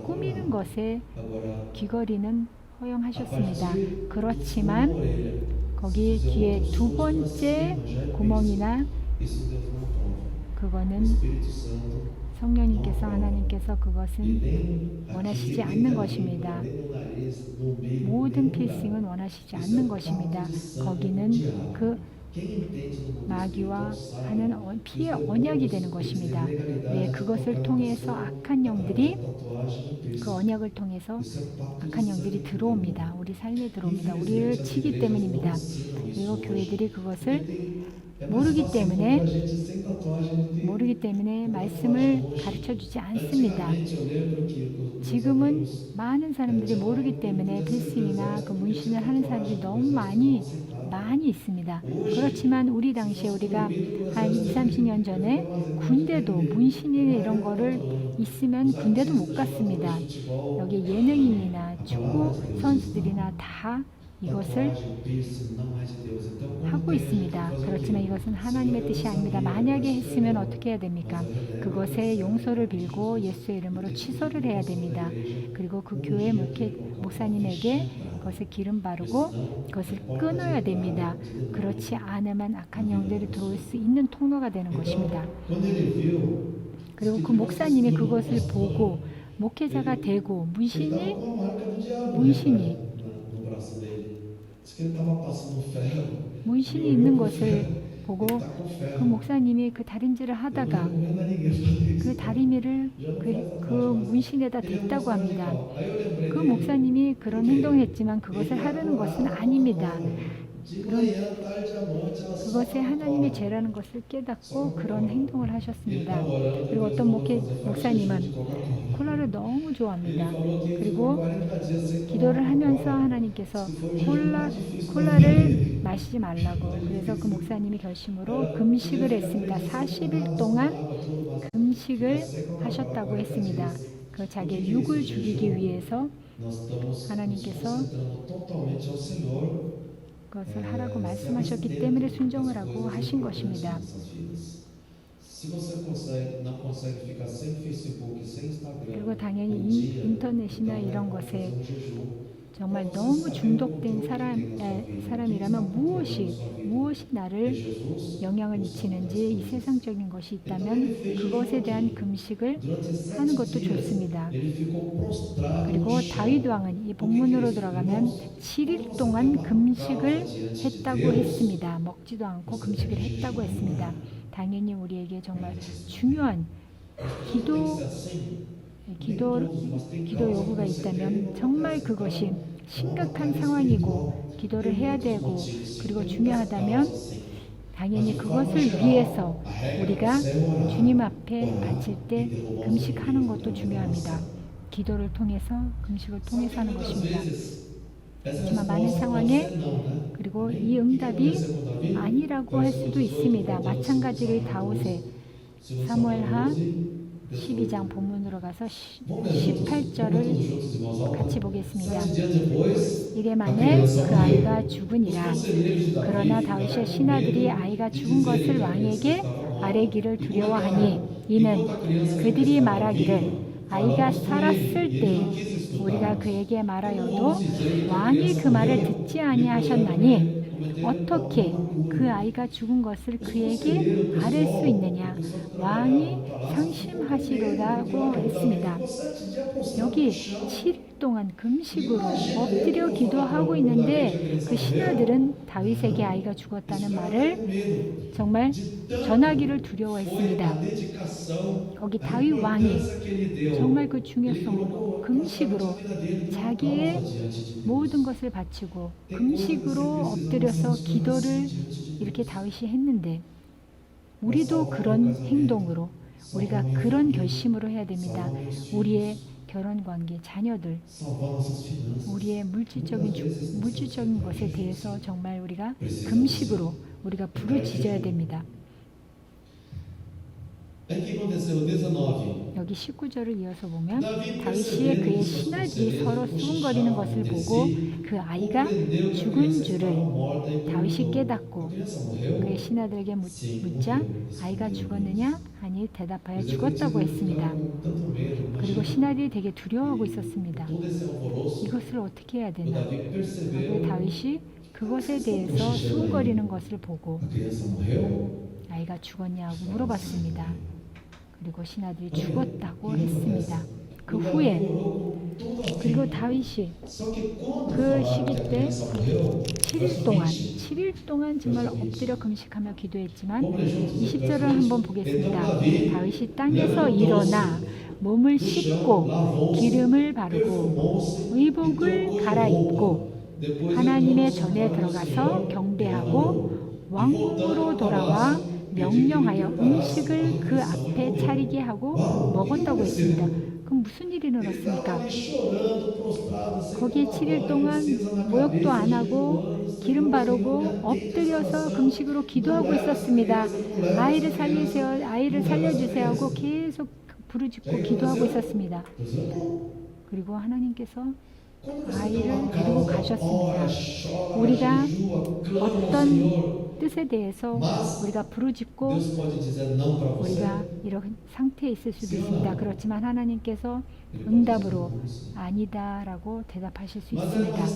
꾸미는 것에 Agora, 귀걸이는 a 허용하셨습니다. partir da 그렇지만 orelha, 거기 뒤에 두 번째 구멍이나 isso Deus não aprova. O 그거는 Espírito Santo, 성령님께서 하나님께서 e 그것은 nem 원하시지 aqui, 않는 nem na 것입니다. língua, nem no nariz, no meio, 모든 nem no lugar. 필싱은 원하시지 Isso 않는 é 것입니다. caldo de sangue 거기는 do diabo. 그 Quem entende do mundo 마귀와 espiritual 하는 sabe 피의 que os 언약이 demônios, 되는 eles 것입니다. têm legalidade 네, de 그것을 tocar 통해서 pessoa 악한 영들이 através da tatuagem do piercing. 그 언약을 통해서 Isso é pacto de 악한 영들이 sangue. 들어옵니다. 우리 삶에 들어옵니다. 우리를 치기 때문입니다. 그리고 교회들이 그것을 모르기 때문에 말씀을 가르쳐 주지 않습니다. 지금은 많은 사람들이 모르기 때문에 필싱이나 그 문신을 하는 사람들이 너무 많이 있습니다. 그렇지만 우리 당시에 우리가 한 20, 30년 전에 군대도 문신이나 이런 거를 있으면 군대도 못 갔습니다. 여기 예능인이나 축구 선수들이나 다 이것을 하고 있습니다. 그렇지만 이것은 하나님의 뜻이 아닙니다. 만약에 했으면 어떻게 해야 됩니까? 그것에 용서를 빌고 예수의 이름으로 취소를 해야 됩니다. 그리고 그 교회 목사님에게 그것을 기름 바르고 그것을 끊어야 됩니다. 그렇지 않으면 악한 영들이 들어올 수 있는 통로가 되는 것입니다. 그리고 그 목사님이 그것을 보고 목회자가 되고 문신이 있는 것을 보고 그 목사님이 그 다림질을 하다가 그 다리미를 그 문신에다 댔다고 합니다. 그 목사님이 그런 행동을 했지만 그것을 하려는 것은 아닙니다. 그것에 하나님의 죄라는 것을 깨닫고 그런 행동을 하셨습니다. 그리고 어떤 목사님은 콜라를 너무 좋아합니다. 그리고 기도를 하면서 하나님께서 콜라를 마시지 말라고 그래서 그 목사님이 결심으로 금식을 했습니다. 40일 동안 금식을 하셨다고 했습니다. 그 자기의 육을 죽이기 위해서 하나님께서 그것을 하라고 말씀하셨기 때문에 순종을 하고 하신 것입니다. 그리고 당연히 인터넷이나 이런 것에 정말 너무 중독된 사람이라면 무엇이 나를 영향을 미치는지 이 세상적인 것이 있다면 그것에 대한 금식을 하는 것도 좋습니다. 그리고 다윗 왕은 이 본문으로 들어가면 7일 동안 금식을 했다고 했습니다. 먹지도 않고 금식을 했다고 했습니다. 당연히 우리에게 정말 중요한 기도 요구가 있다면 정말 그것이 심각한 상황이고 기도를 해야 되고 그리고 중요하다면 당연히 그것을 위해서 우리가 주님 앞에 바칠 때 금식하는 것도 중요합니다. 기도를 통해서 금식을 통해서 하는 것입니다. 하지만 많은 상황에 그리고 이 응답이 아니라고 할 수도 있습니다. 마찬가지로 다윗의 사무엘하 12장 본문으로 가서 18절을 같이 보겠습니다. 이래 만에 그 아이가 죽으니라. 그러나 다윗의 신하들이 아이가 죽은 것을 왕에게 아뢰기를 두려워하니 이는 그들이 말하기를 아이가 살았을 때 우리가 그에게 말하여도 왕이 그 말을 듣지 아니하셨나니 어떻게 그 아이가 죽은 것을 그에게 아뢰 수 있느냐. 왕이 상심하시로라고 했습니다. 여기 7일 동안 금식으로 엎드려 기도하고 있는데 그 신하들은 다윗에게 아이가 죽었다는 말을 정말 전하기를 두려워했습니다. 거기 다윗 왕이 정말 그 중요성으로 금식으로 자기의 모든 것을 바치고 금식으로 엎드려서 기도를 이렇게 다윗이 했는데 우리도 그런 행동으로 우리가 그런 결심으로 해야 됩니다. 우리의 결혼관계, 자녀들, salvar nossas finanças. 우리의 물질적인 것에 대해서 정말 우리가 금식으로 우리가 부르짖어야 됩니다. Aqui aconteceu 19. 여기 19절을 이어서 보면 다윗이 그의 신하들이 서로 수군거리는 것을 보고 그 아이가 죽은 줄을 다윗이 깨닫고 그의 신하들에게 묻자 아이가 죽었느냐 하니 대답하여 죽었다고 했습니다. 그리고 신하들이 되게 두려워하고 있었습니다. 이것을 어떻게 해야 되나? 그리고 다윗이 그것에 대해서 수군거리는 것을 보고 아이가 죽었냐고 물어봤습니다. 그리고 신하들이 죽었다고 했습니다. 그 후에 그리고 다윗이 그 시기 때 7일 동안 정말 엎드려 금식하며 기도했지만 20절을 한번 보겠습니다. 다윗이 땅에서 일어나 몸을 씻고 기름을 바르고 의복을 갈아입고 하나님의 전에 들어가서 경배하고 왕궁으로 돌아와 명령하여 음식을 그 앞에 차리게 하고 먹었다고 했습니다. 그럼 무슨 일이 일어났습니까? 거기에 7일 동안 모욕도 안 하고 기름 바르고 엎드려서 금식으로 기도하고 있었습니다. 아이를 살리세요, 아이를 살려주세요 하고 계속 부르짖고 기도하고 있었습니다. 그리고 하나님께서 아이를 데리고 가셨습니다. 우리가 어떤 뜻에 대해서 우리가 부르짖고 우리가 이런 상태에 있을 수도 있습니다. 그렇지만 하나님께서 응답으로 아니다라고 대답하실 수 있습니다.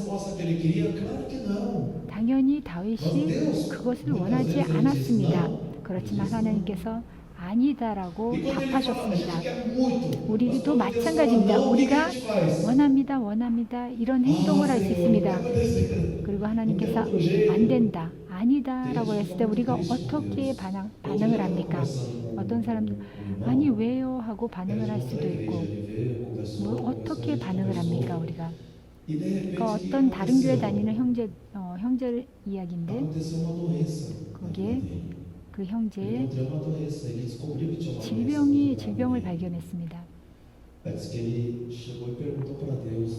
당연히 다윗이 그것을 원하지 않았습니다. 그렇지만 하나님께서 아니다라고 답하셨습니다. 우리도 마찬가지입니다. 우리가 원합니다 이런 행동을 할 수 있습니다. 그리고 하나님께서 안 된다, 아니다라고 했을 때 우리가 어떻게 반응을 합니까? 어떤 사람들 아니 왜요 하고 반응을 할 수도 있고 뭐 어떻게 반응을 합니까 우리가? 그러니까 어떤 다른 교회 다니는 형제 이야기인데 거기에 그 형제의 질병을 발견했습니다.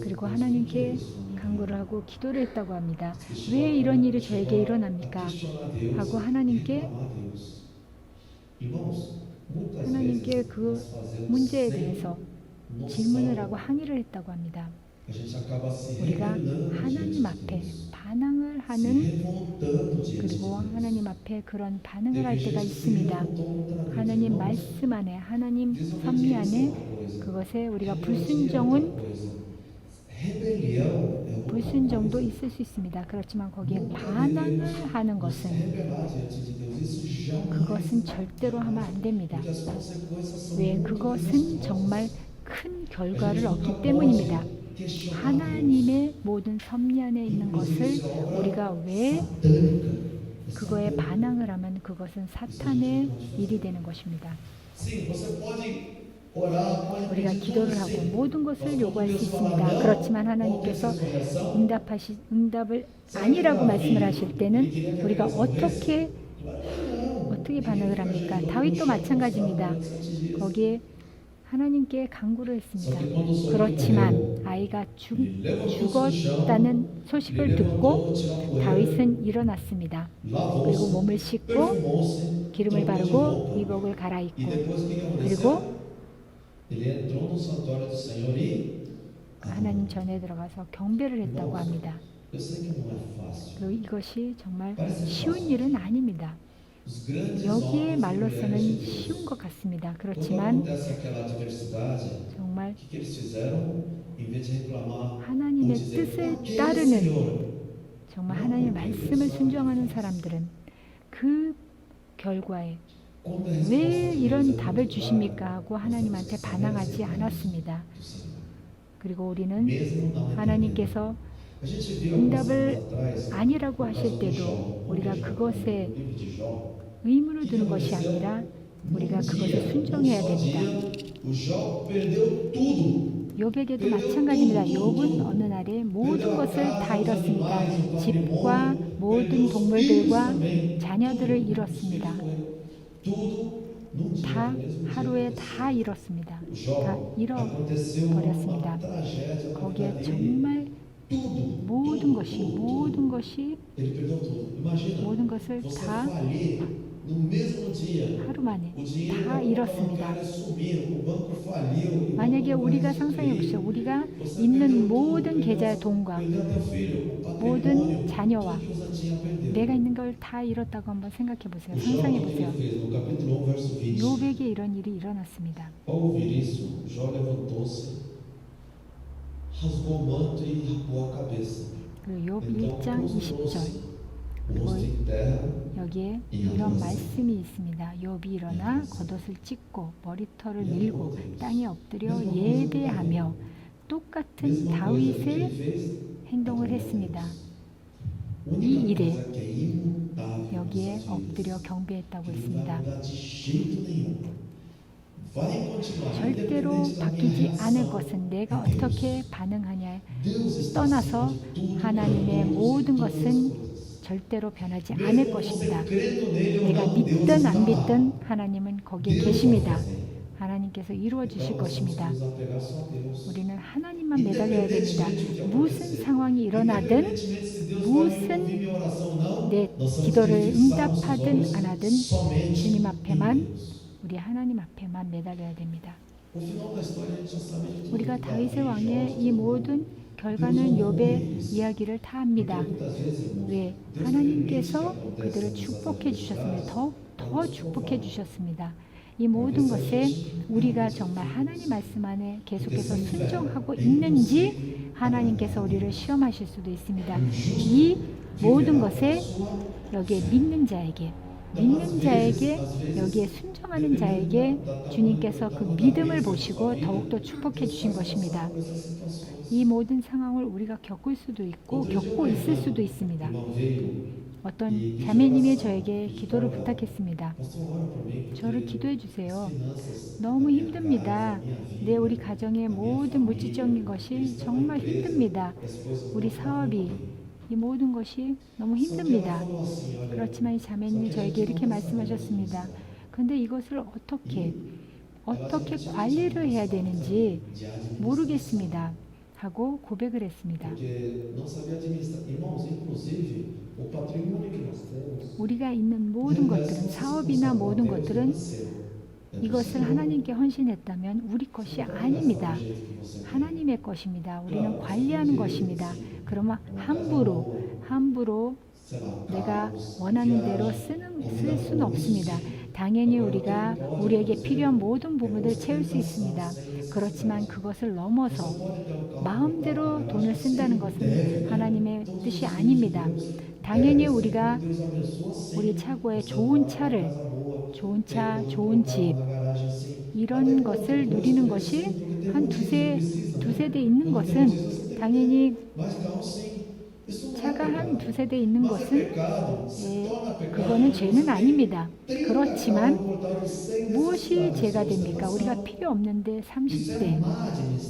그리고 하나님께 간구를 하고 기도를 했다고 합니다. 왜 이런 일이 저에게 일어납니까? 하고 하나님께 그 문제에 대해서 질문을 하고 항의를 했다고 합니다. 우리가 하나님 앞에 반항을 하는 그리고 하나님 앞에 그런 반응을 할 때가 있습니다. 하나님 말씀 안에 하나님 섭리 안에 그것에 우리가 불순종도 있을 수 있습니다. 그렇지만 거기에 반항을 하는 것은 그것은 절대로 하면 안 됩니다. 왜? 그것은 정말 큰 결과를 얻기 때문입니다. 하나님의 모든 섭리 안에 있는 것을 우리가 왜 그거에 반항을 하면 그것은 사탄의 일이 되는 것입니다. 우리가 기도를 하고 모든 것을 요구할 수 있습니다. 그렇지만 하나님께서 응답을 아니라고 말씀을 하실 때는 우리가 어떻게 반응을 합니까? 다윗도 마찬가지입니다. 거기에 하나님께 간구를 했습니다. 그렇지만 아이가 죽었다는 소식을 듣고 다윗은 일어났습니다. 그리고 몸을 씻고 기름을 바르고 의복을 갈아입고 그리고 하나님 전에 들어가서 경배를 했다고 합니다. 그리고 이것이 정말 쉬운 일은 아닙니다. 여기에 말로서는 쉬운 것 같습니다. 그렇지만 정말 하나님의 뜻을 따르는 정말 하나님의 말씀을 순종하는 사람들은 그 결과에 왜 이런 답을 주십니까? 하고 하나님한테 반항하지 않았습니다. 그리고 우리는 하나님께서 응답을 아니라고 하실 때도 우리가 그것에 의문을 두는 것이 아니라 우리가 그것을 순종해야 됩니다. 욥에게도 마찬가지입니다. 욥은 어느 날에 모든 것을 다 잃었습니다. 집과 모든 동물들과 자녀들을 잃었습니다. 다 하루에 다 잃었습니다. 다 잃어버렸습니다. 거기에 정말 모든 것을 다 하루 만에 다 잃었습니다. 만약에 우리가 상상해 보시죠. 우리가 있는 모든 계좌의 돈과 모든 자녀와 내가 있는 걸 다 잃었다고 한번 생각해 보세요. 상상해 보세요. 욥에게 이런 일이 일어났습니다. Ao ouvir isso, Jó levantou-se, rasgou o manto e rapou a cabeça. 그 욥 1장 20절 O rosto em terra, 여기에 이런 말씀이 있습니다. 욥이 일어나 겉옷을 찢고 머리털을 밀고 땅에 엎드려 예배하며 똑같은 다윗의 행동을 했습니다. 이 일에 여기에 엎드려 경배했다고 했습니다. 절대로 바뀌지 않을 것은 내가 어떻게 반응하냐에 떠나서 하나님의 모든 것은 절대로 변하지 않을 것입니다. 내가 믿든 안 믿든 하나님은 거기에 계십니다. 하나님께서 이루어 주실 것입니다. 우리는 하나님만 매달려야 됩니다. 무슨 상황이 일어나든 무슨 내 기도를 응답하든 안 하든 주님 앞에만 우리 하나님 앞에만 매달려야 됩니다. 우리가 다윗의 왕의 이 모든 결과는 욥의 이야기를 다 합니다. 왜? 하나님께서 그들을 축복해 주셨습니다. 더 축복해 주셨습니다. 이 모든 것에 우리가 정말 하나님 말씀 안에 계속해서 순종하고 있는지 하나님께서 우리를 시험하실 수도 있습니다. 이 모든 것에 여기에 믿는 자에게 여기에 순종하는 자에게 주님께서 그 믿음을 보시고 더욱더 축복해 주신 것입니다. 이 모든 상황을 우리가 겪을 수도 있고 겪고 있을 수도 있습니다. 어떤 자매님이 저에게 기도를 부탁했습니다. 저를 기도해 주세요. 너무 힘듭니다. 우리 가정의 모든 물질적인 것이 정말 힘듭니다. 우리 사업이 이 모든 것이 너무 힘듭니다. 그렇지만 이 자매님이 저에게 이렇게 말씀하셨습니다. 근데 이것을 어떻게 관리를 해야 되는지 모르겠습니다. 하고 고백을 했습니다. 우리가 있는 모든 것들은 사업이나 모든 것들은 이것을 하나님께 헌신했다면 우리 것이 아닙니다. 하나님의 것입니다. 우리는 관리하는 것입니다. 그러면 함부로 내가 원하는 대로 쓸 수는 없습니다. 당연히 우리가 우리에게 필요한 모든 부분을 채울 수 있습니다. 그렇지만 그것을 넘어서 마음대로 돈을 쓴다는 것은 하나님의 뜻이 아닙니다. 당연히 우리가 우리 차고에 좋은 차, 좋은 집 이런 것을 누리는 것이 한 두세 대 있는 것은 당연히 차가 한 두세 대 있는 것은 그거는 죄는 아닙니다. 그렇지만 무엇이 죄가 됩니까? 우리가 필요 없는데 30대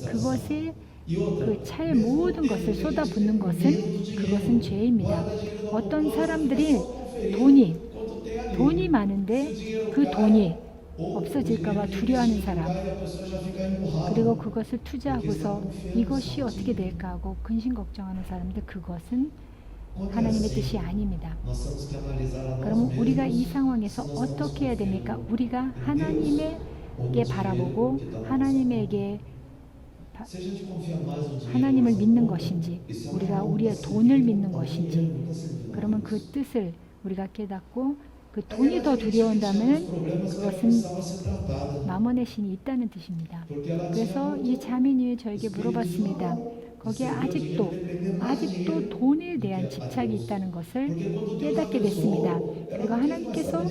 그것에 그 차의 모든 것을 쏟아붓는 그것은 죄입니다. 어떤 사람들이 돈이 많은데 그 돈이 없어질까봐 두려워하는 사람, 그리고 그것을 투자하고서 이것이 어떻게 될까 하고 근심 걱정하는 사람들, 그것은 하나님의 뜻이 아닙니다. 그럼 우리가 이 상황에서 어떻게 해야 됩니까? 우리가 하나님에게 바라보고 하나님을 믿는 것인지, 우리가 우리의 돈을 믿는 것인지, 그러면 그 뜻을 우리가 깨닫고 그 돈이 더 두려운다면 그것은 마몬의 신이 있다는 뜻입니다. 그래서 이 자매님이 저에게 물어봤습니다. 거기에 아직도 돈에 대한 집착이 있다는 것을 깨닫게 됐습니다. 그리고 하나님께서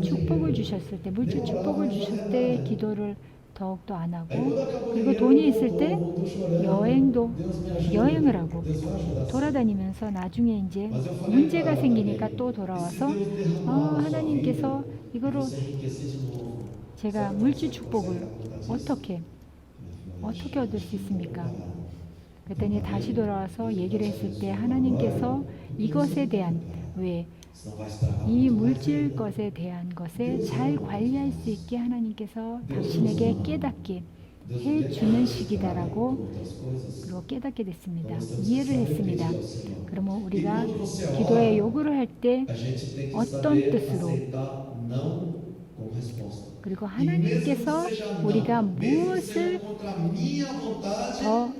축복을 주셨을 때, 물질 축복을 주셨을 때 기도를 더욱더 안 하고, 그리고 돈이 있을 때 여행을 하고 돌아다니면서 나중에 이제 문제가 생기니까 또 돌아와서 하나님께서 이거로 제가 물질 축복을 어떻게 어떻게 얻을 수 있습니까? 그랬더니 다시 돌아와서 얘기를 했을 때 하나님께서 이것에 대한 왜 이 물질 것에 대한 것에 잘 관리할 수 있게 하나님께서 당신에게 깨닫게 해주는 시기다라고 그리고 깨닫게 됐습니다. 이해를 했습니다. 그러면 우리가 기도에 요구를 할 때 어떤 뜻으로 그리고 하나님께서 우리가 무엇을 더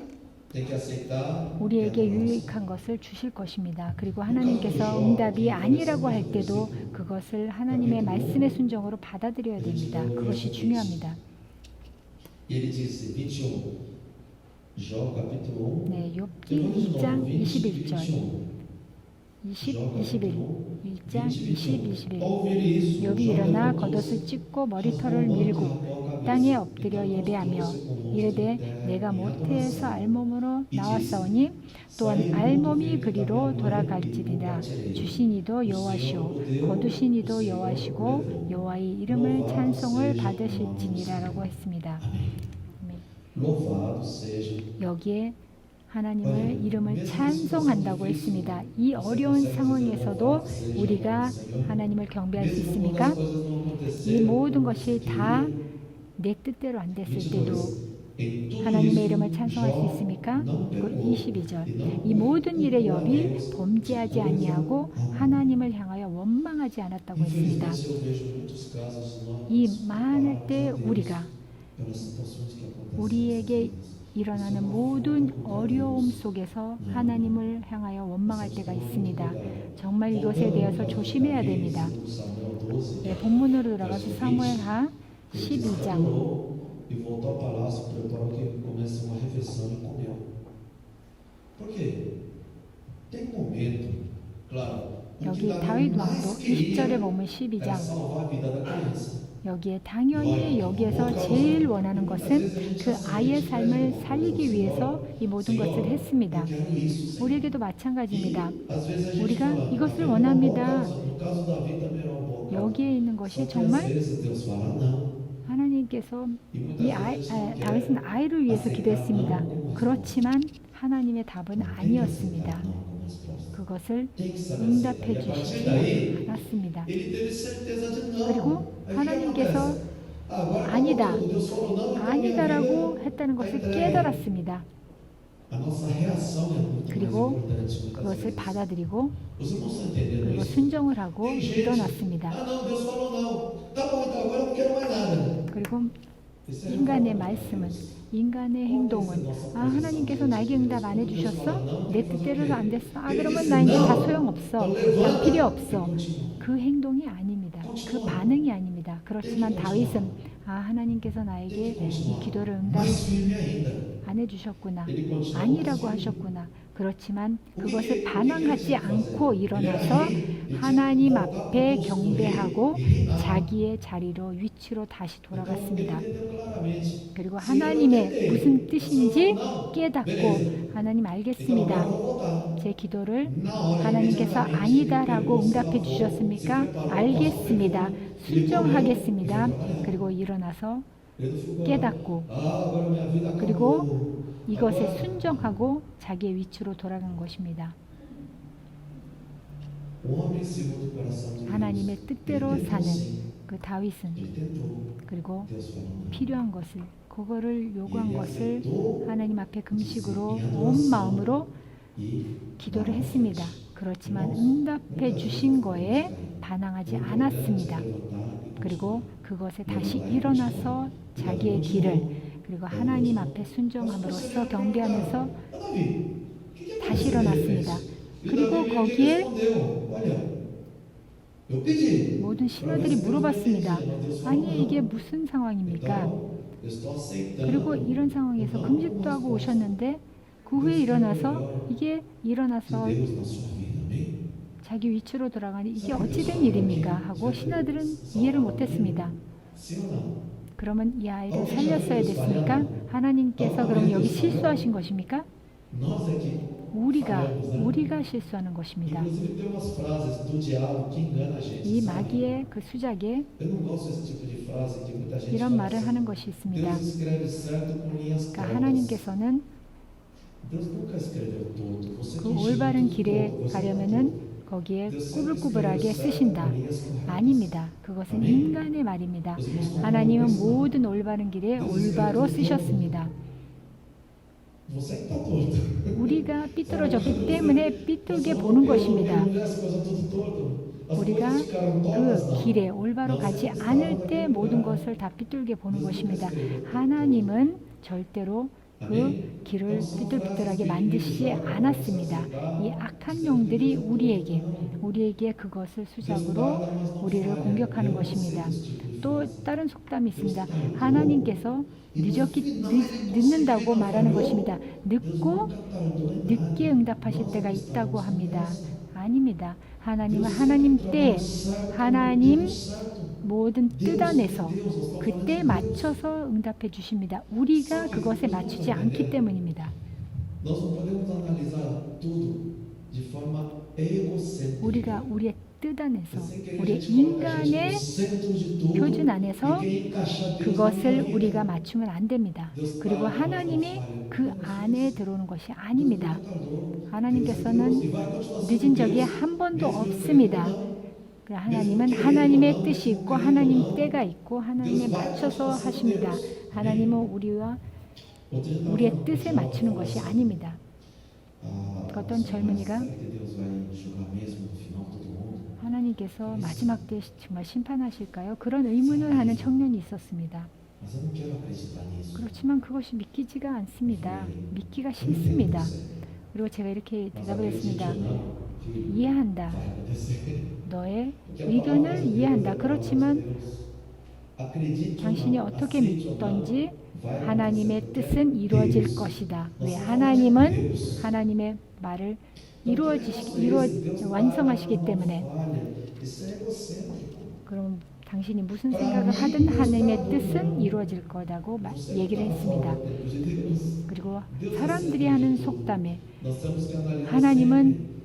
우리에게 유익한 것을 주실 것입니다. 그리고 하나님께서 응답이 아니라고 할 때도 그것을 하나님의 말씀의 순종으로 받아들여야 됩니다. 그것이 중요합니다. 네, 욥기 2장 21절 21, 1장 21. 욥이 일어나 겉옷을 찢고 머리털을 밀고 땅에 엎드려 예배하며 이르되 내가 모태에서 알몸으로 나왔사오니 또한 알몸이 그리로 돌아갈지리라. 주신 이도 여호와시오 거두신 이도 여호와시고 여호와의 이름을 찬송을 받으실지니라라고 했습니다. 여기에 하나님을 이름을 찬송한다고 했습니다. 이 어려운 상황에서도 우리가 하나님을 경배할 수 있습니까? 이 모든 것이 다 내 뜻대로 안 됐을 때도 하나님의 이름을 찬송할 수 있습니까? 그리고 22절 이 모든 일에 욥이 범죄하지 아니하고 하나님을 향하여 원망하지 않았다고 했습니다. 이 많을 때 우리에게 일어나는 모든 어려움 속에서 하나님을 향하여 원망할 때가 있습니다. 정말 이것에 대해서 조심해야 됩니다. 네, 본문으로 돌아가서 사무엘하 12장 여기 다윗 왕도 20절에 보면 12장 여기에 당연히 여기에서 제일 원하는 것은 그 아이의 삶을 살리기 위해서 이 모든 것을 했습니다. 우리에게도 마찬가지입니다. 우리가 이것을 원합니다. 여기에 있는 것이 정말 하나님께서 다윗은 아이를 위해서 기도했습니다. 그렇지만 하나님의 답은 아니었습니다. 그것을 응답해 주시지 않았습니다. 그리고 하나님께서 아니다라고 했다는 것을 깨달았습니다. 그리고 그것을 받아들이고 그리고 순종을 하고 일어났습니다. 그리고 인간의 말씀은 인간의 행동은 하나님께서 나에게 응답 안 해주셨어? 내 뜻대로 안 됐어? 그러면 나 이제 다 소용없어. 다 필요 없어. 그 행동이 아닙니다. 그 반응이 아닙니다. 그렇지만 다윗은 하나님께서 나에게 이 기도를 응답 안 해주셨구나. 아니라고 하셨구나. 그렇지만 그것을 반항하지 않고 일어나서 하나님 앞에 경배하고 자기의 자리로 위치로 다시 돌아갔습니다. 그리고 하나님의 무슨 뜻인지 깨닫고 하나님 알겠습니다. 제 기도를 하나님께서 아니다라고 응답해 주셨습니까? 알겠습니다. 순종하겠습니다. 그리고 일어나서 깨닫고 그리고 이것에 순종하고 자기의 위치로 돌아간 것입니다. 하나님의 뜻대로 사는 그 다윗은 그리고 필요한 것을 그거를 요구한 것을 하나님 앞에 금식으로 온 마음으로 기도를 했습니다. 그렇지만 응답해 주신 거에 반항하지 않았습니다. 그리고 그것에 다시 일어나서 자기의 길을 그리고 하나님 앞에 순종함으로써 경배하면서 다시 일어났습니다. 그리고 거기에 모든 신하들이 물어봤습니다. 아니 이게 무슨 상황입니까? 그리고 이런 상황에서 금식도 하고 오셨는데 그 후에 일어나서 자기 위치로 돌아가니 이게 어찌된 일입니까? 하고 신하들은 이해를 못했습니다. 그러면 이 아이를 살렸어야 됐습니까? 하나님께서 그럼 여기 실수하신 것입니까? 우리가 실수하는 것입니다. Inclusive tem umas frases do diabo que engana a gente. 이 sabe? 마귀의 그 수작에 Eu não gosto desse tipo de frase que muita gente 이런 fala 말을 assim, 하는 것이 있습니다. Deus escreve certo com linhas 그러니까 tortas. 하나님께서는 Deus nunca escreveu torto. Você 그 que enxerga 올바른 tudo 길에 torto, você 가려면은 거기에 꾸불꾸불하게 쓰신다. 아닙니다. 그것은 인간의 말입니다. 하나님은 모든 올바른 길에 올바로 쓰셨습니다. Você que tá torto. 우리가 삐뚤어졌기 때문에 삐뚤게 보는 것입니다. Eu não vejo as coisas tudo torto. As 우리가 coisas ficaram tortas, 그 não. 길에 올바로 가지 않을 때 모든 것을 다 삐뚤게 보는 것입니다. 하나님은 절대로 그 길을 삐뚤삐뚤하게 만드시지 않았습니다. 이 악한 영들이 우리에게 그것을 수작으로 우리를 공격하는 것입니다. 또 다른 속담이 있습니다. 하나님께서 늦는다고 말하는 것입니다. 늦게 응답하실 때가 있다고 합니다. 아닙니다. 하나님은 하나님 때, 하나님 모든 뜻 안에서 그때 맞춰서 응답해 주십니다. 우리가 그것에 맞추지 않기 때문입니다. Nós não podemos analisar tudo de forma egocêntrica. 우리가 우리의 뜻 안에서, Sem querer 우리의 a gente coloca a gente 인간의 no centro de tudo 표준 안에서 e querer encaixar Deus na 그것을 minha vida. 우리가 맞추면 안 됩니다. 그리고 하나님이 그 안에 들어오는 것이 아닙니다. 하나님께서는 늦은 적이 한 번도 없습니다. 하나님은 하나님의 뜻이 있고 하나님 때가 있고 하나님에 맞춰서 하십니다. 하나님은 우리의 뜻에 맞추는 것이 아닙니다. 어떤 젊은이가 하나님께서 마지막 때 정말 심판하실까요? 그런 의문을 하는 청년이 있었습니다. 그렇지만 그것이 믿기지가 않습니다. 믿기가 싫습니다. 그리고 제가 이렇게 대답을 했습니다. 이해한다. 너의 의견을 이해한다. 그렇지만 당신이 어떻게 믿던지 하나님의 뜻은 이루어질 것이다. 왜? 하나님은 하나님의 말을 완성하시기 때문에. 그럼 당신이 무슨 생각을 하든 하나님의 뜻은 이루어질 거라고 얘기를 했습니다. 그리고 사람들이 하는 속담에 하나님은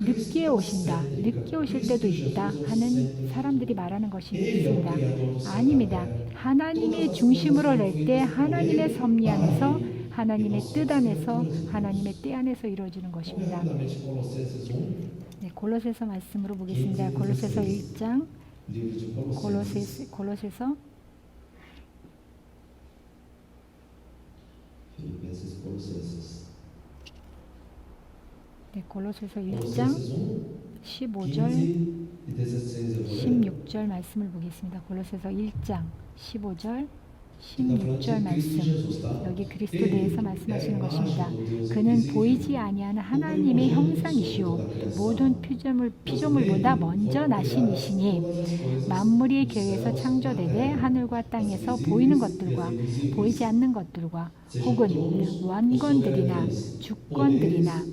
늦게 오신다, 늦게 오실 때도 있다 하는 사람들이 말하는 것이 있습니다. 아닙니다. 하나님의 중심으로 낼 때 하나님의 섭리 안에서 하나님의 뜻 안에서 하나님의 때 안에서 이루어지는 것입니다. 네, 골로새서 말씀으로 보겠습니다. 골로새서 1장 골로새서 네, 골로새서 1장 15절 16절 말씀을 보겠습니다. 골로새서 1장 15절 16절 말씀, 여기 그리스도 대해서 말씀하시는 것입니다. 그는 보이지 아니하는 하나님의 형상이시오 모든 피조물보다 먼저 나신 이시니 만물이 계에서 창조되되 하늘과 땅에서 보이는 것들과 보이지 않는 것들과 혹은 왕건들이나 주권들이나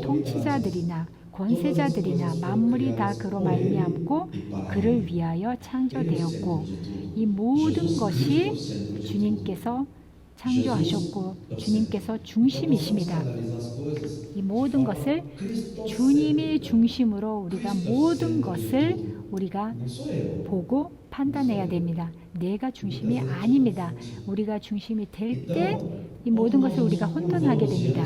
통치자들이나 권세자들이나 만물이 다 그로 말미암고 그를 위하여 창조되었고 이 모든 것이 주님께서 창조하셨고 주님께서 중심이십니다. 이 모든 것을 주님이 중심으로 우리가 모든 것을 우리가 보고 판단해야 됩니다. 내가 중심이 아닙니다. 우리가 중심이 될 때 이 모든 것을 우리가 혼돈하게 됩니다.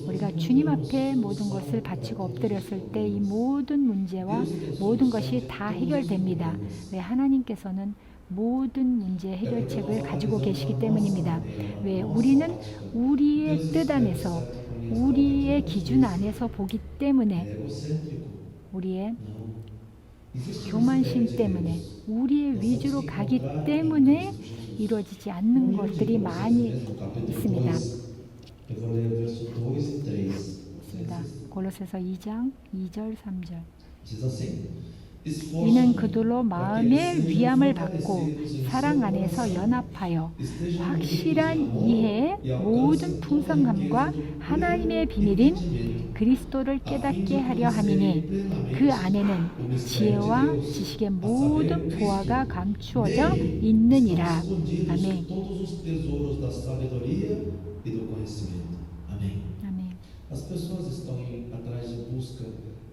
우리가 주님 앞에 모든 것을 바치고 엎드렸을 때 이 모든 문제와 모든 것이 다 해결됩니다. 왜? 하나님께서는 모든 문제 해결책을 가지고 계시기 때문입니다. 왜? 우리는 우리의 뜻 안에서 우리의 기준 안에서 보기 때문에 우리의 교만심 때문에 우리의 위주로 가기 때문에 이루어지지 않는 것들이 많이 있습니다. 골로새서 2장 2절 3절 이는 그들로 마음의 위암을 받고 사랑 안에서 연합하여 확실한 이해의 모든 풍성함과 하나님의 비밀인 그리스도를 깨닫게 하려 함이니 그 안에는 지혜와 지식의 모든 보화가 감추어져 있느니라. 아멘. 아멘. As pessoas estão atrás de busca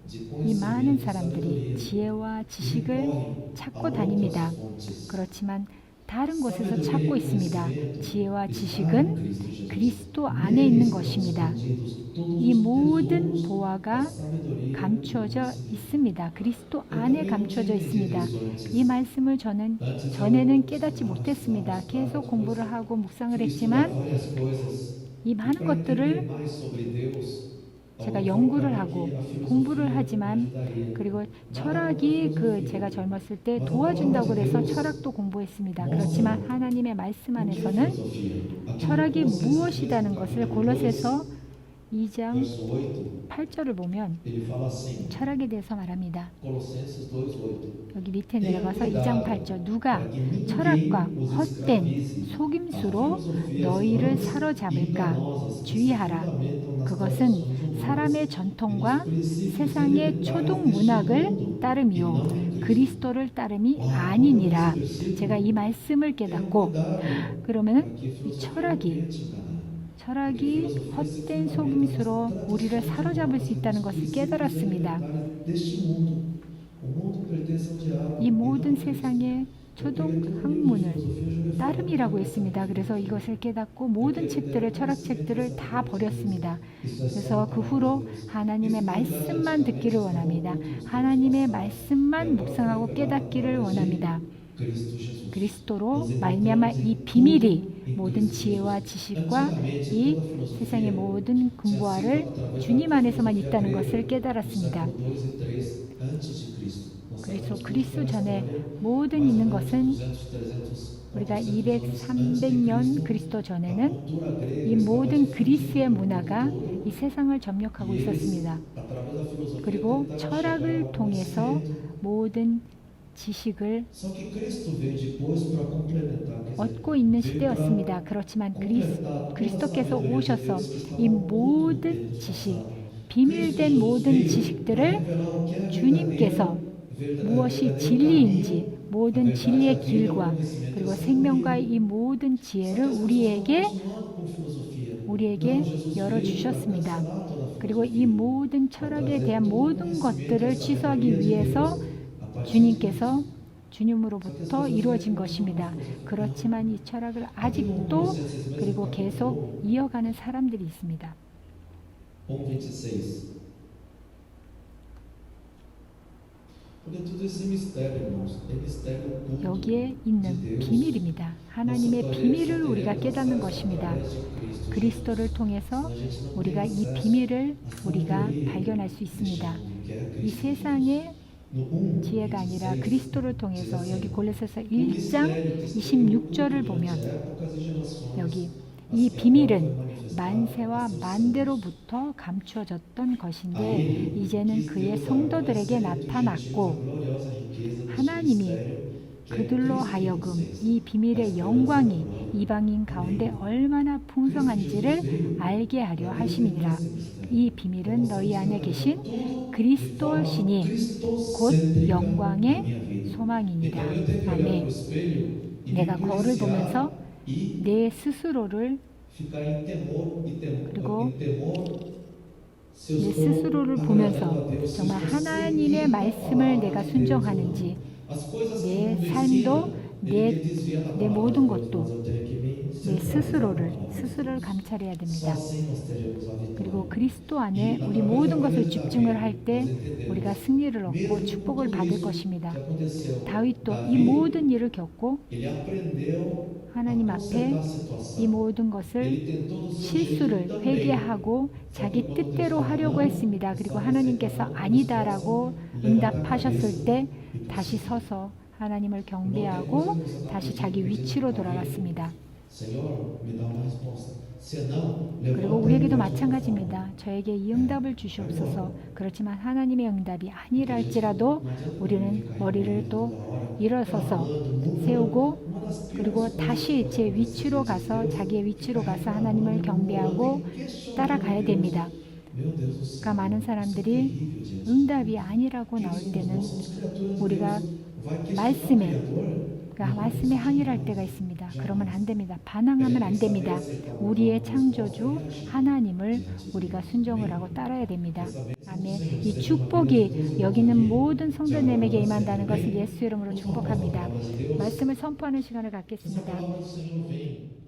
de 이 많은 conhecimento, 사람들이 sabedoria, 지혜와 e 지식을 recorrem a 찾고 outras 다닙니다. fontes. 그렇지만 다른 곳에서 Sabedoria 찾고 e 있습니다. conhecimento 지혜와 está em 지식은 Cristo Jesus. 그리스도 안에 Nele 있는 estão 것입니다. escondidos todos 이 os 모든 tesouros da 보화가 sabedoria e do 감춰져 conhecimento. 있습니다. 그리스도 Eu 안에 também não tinha 감춰져 entendido 있습니다. isso 이 antes. 말씀을 저는 Antes 전에는 eu 깨닫지 못했습니다. 계속 depois 공부를 하고 묵상을 fui estudar 했지만 várias coisas. 이 E 많은 para entender 것들을 mais sobre Deus, 제가 falou 연구를 para mim 하고 que a filosofia 공부를 me 하지만 ajudaria. 그리고 Nada contra a 철학이 filosofia, 제가 젊었을 때 mas a 도와준다고 palavra de 그래서 Deus 철학도 공부했습니다. mostra 그렇지만 하나님의 말씀 o que é 안에서는 filosofia. Aqui no 철학이 Colossenses 무엇이라는 것을 3, 골로새서 2장 verso 8, 8절을 보면 ele fala assim, 철학에 대해서 말합니다. Colossenses 2:8. 여기 밑에 내려가서 2장 8절 누가 철학과 헛된 속임수로 너희를 사로잡을까 주의하라. 그것은 사람의 전통과 세상의 초동 문학을 따름이요 그리스도를 따름이 아니니라. 제가 이 말씀을 깨닫고 그러면은 이 철학이 헛된 속임수로 우리를 사로잡을 수 있다는 것을 깨달았습니다. 이 모든 세상의 초동 학문을 따름이라고 했습니다. 그래서 이것을 깨닫고 모든 책들을 철학책들을 다 버렸습니다. 그래서 그 후로 하나님의 말씀만 듣기를 원합니다. 하나님의 말씀만 묵상하고 깨닫기를 원합니다. 그리스도로 말미암아 이 비밀이 모든 지혜와 지식과 이 세상의 모든 공부화를 주님 안에서만 있다는 것을 깨달았습니다. 그래서 그리스도 전에 모든 있는 것은 우리가 200, 300년 그리스도 전에는 이 모든 그리스의 문화가 이 세상을 점령하고 있었습니다. 그리고 철학을 통해서 모든 지식을 얻고 있는 시대였습니다. 그렇지만 그리스도께서 오셔서 이 모든 지식, 비밀된 모든 지식들을 주님께서 무엇이 진리인지 모든 진리의 길과 그리고 생명과 이 모든 지혜를 우리에게 열어주셨습니다. 그리고 이 모든 철학에 대한 모든 것들을 취소하기 위해서 주님께서 주님으로부터 이루어진 것입니다. 그렇지만 이 철학을 아직도 그리고 계속 이어가는 사람들이 있습니다. 여기에 있는 비밀입니다. 하나님의 비밀을 우리가 깨닫는 것입니다. 그리스도를 통해서 우리가 이 비밀을 우리가 발견할 수 있습니다. 이 세상의 지혜가 아니라 그리스도를 통해서 여기 골로새서 1장 26절을 보면 여기 이 비밀은 만세와 만대로부터 감추어졌던 것인데 이제는 그의 성도들에게 나타났고 하나님이 그들로 하여금 이 비밀의 영광이 이방인 가운데 얼마나 풍성한지를 알게 하려 하심이니라. 이 비밀은 너희 안에 계신 그리스도시니 곧 영광의 소망이니라. 아멘. 내가 거울을 보면서 내 스스로를 그리고 내 스스로를 보면서 정말 하나님의 말씀을 내가 순종하는지 내 삶도 내 모든 것도 내 스스로를 감찰해야 됩니다. 그리고 그리스도 안에 우리 모든 것을 집중을 할 때 우리가 승리를 얻고 축복을 받을 것입니다. 다윗도 이 모든 일을 겪고 하나님 앞에 이 모든 것을 실수를 회개하고 자기 뜻대로 하려고 했습니다. 그리고 하나님께서 아니다라고 응답하셨을 때 다시 서서 하나님을 경배하고 다시 자기 위치로 돌아갔습니다. 그리고 우리에게도 마찬가지입니다. 저에게 이 응답을 주시옵소서. 그렇지만 하나님의 응답이 아니라 할지라도 우리는 머리를 또 일어서서 세우고 그리고 다시 제 위치로 가서 자기의 위치로 가서 하나님을 경배하고 따라가야 됩니다. 그러니까 많은 사람들이 응답이 아니라고 나올 때는 우리가 말씀에 그러니까 말씀에 항의할 때가 있습니다. 그러면 안 됩니다. 반항하면 안 됩니다. 우리의 창조주 하나님을 우리가 순종을 하고 따라야 됩니다. 아멘. 이 축복이 여기 있는 모든 성도님에게 임한다는 것을 예수 이름으로 축복합니다. 말씀을 선포하는 시간을 갖겠습니다. Essa palavra do Senhor vem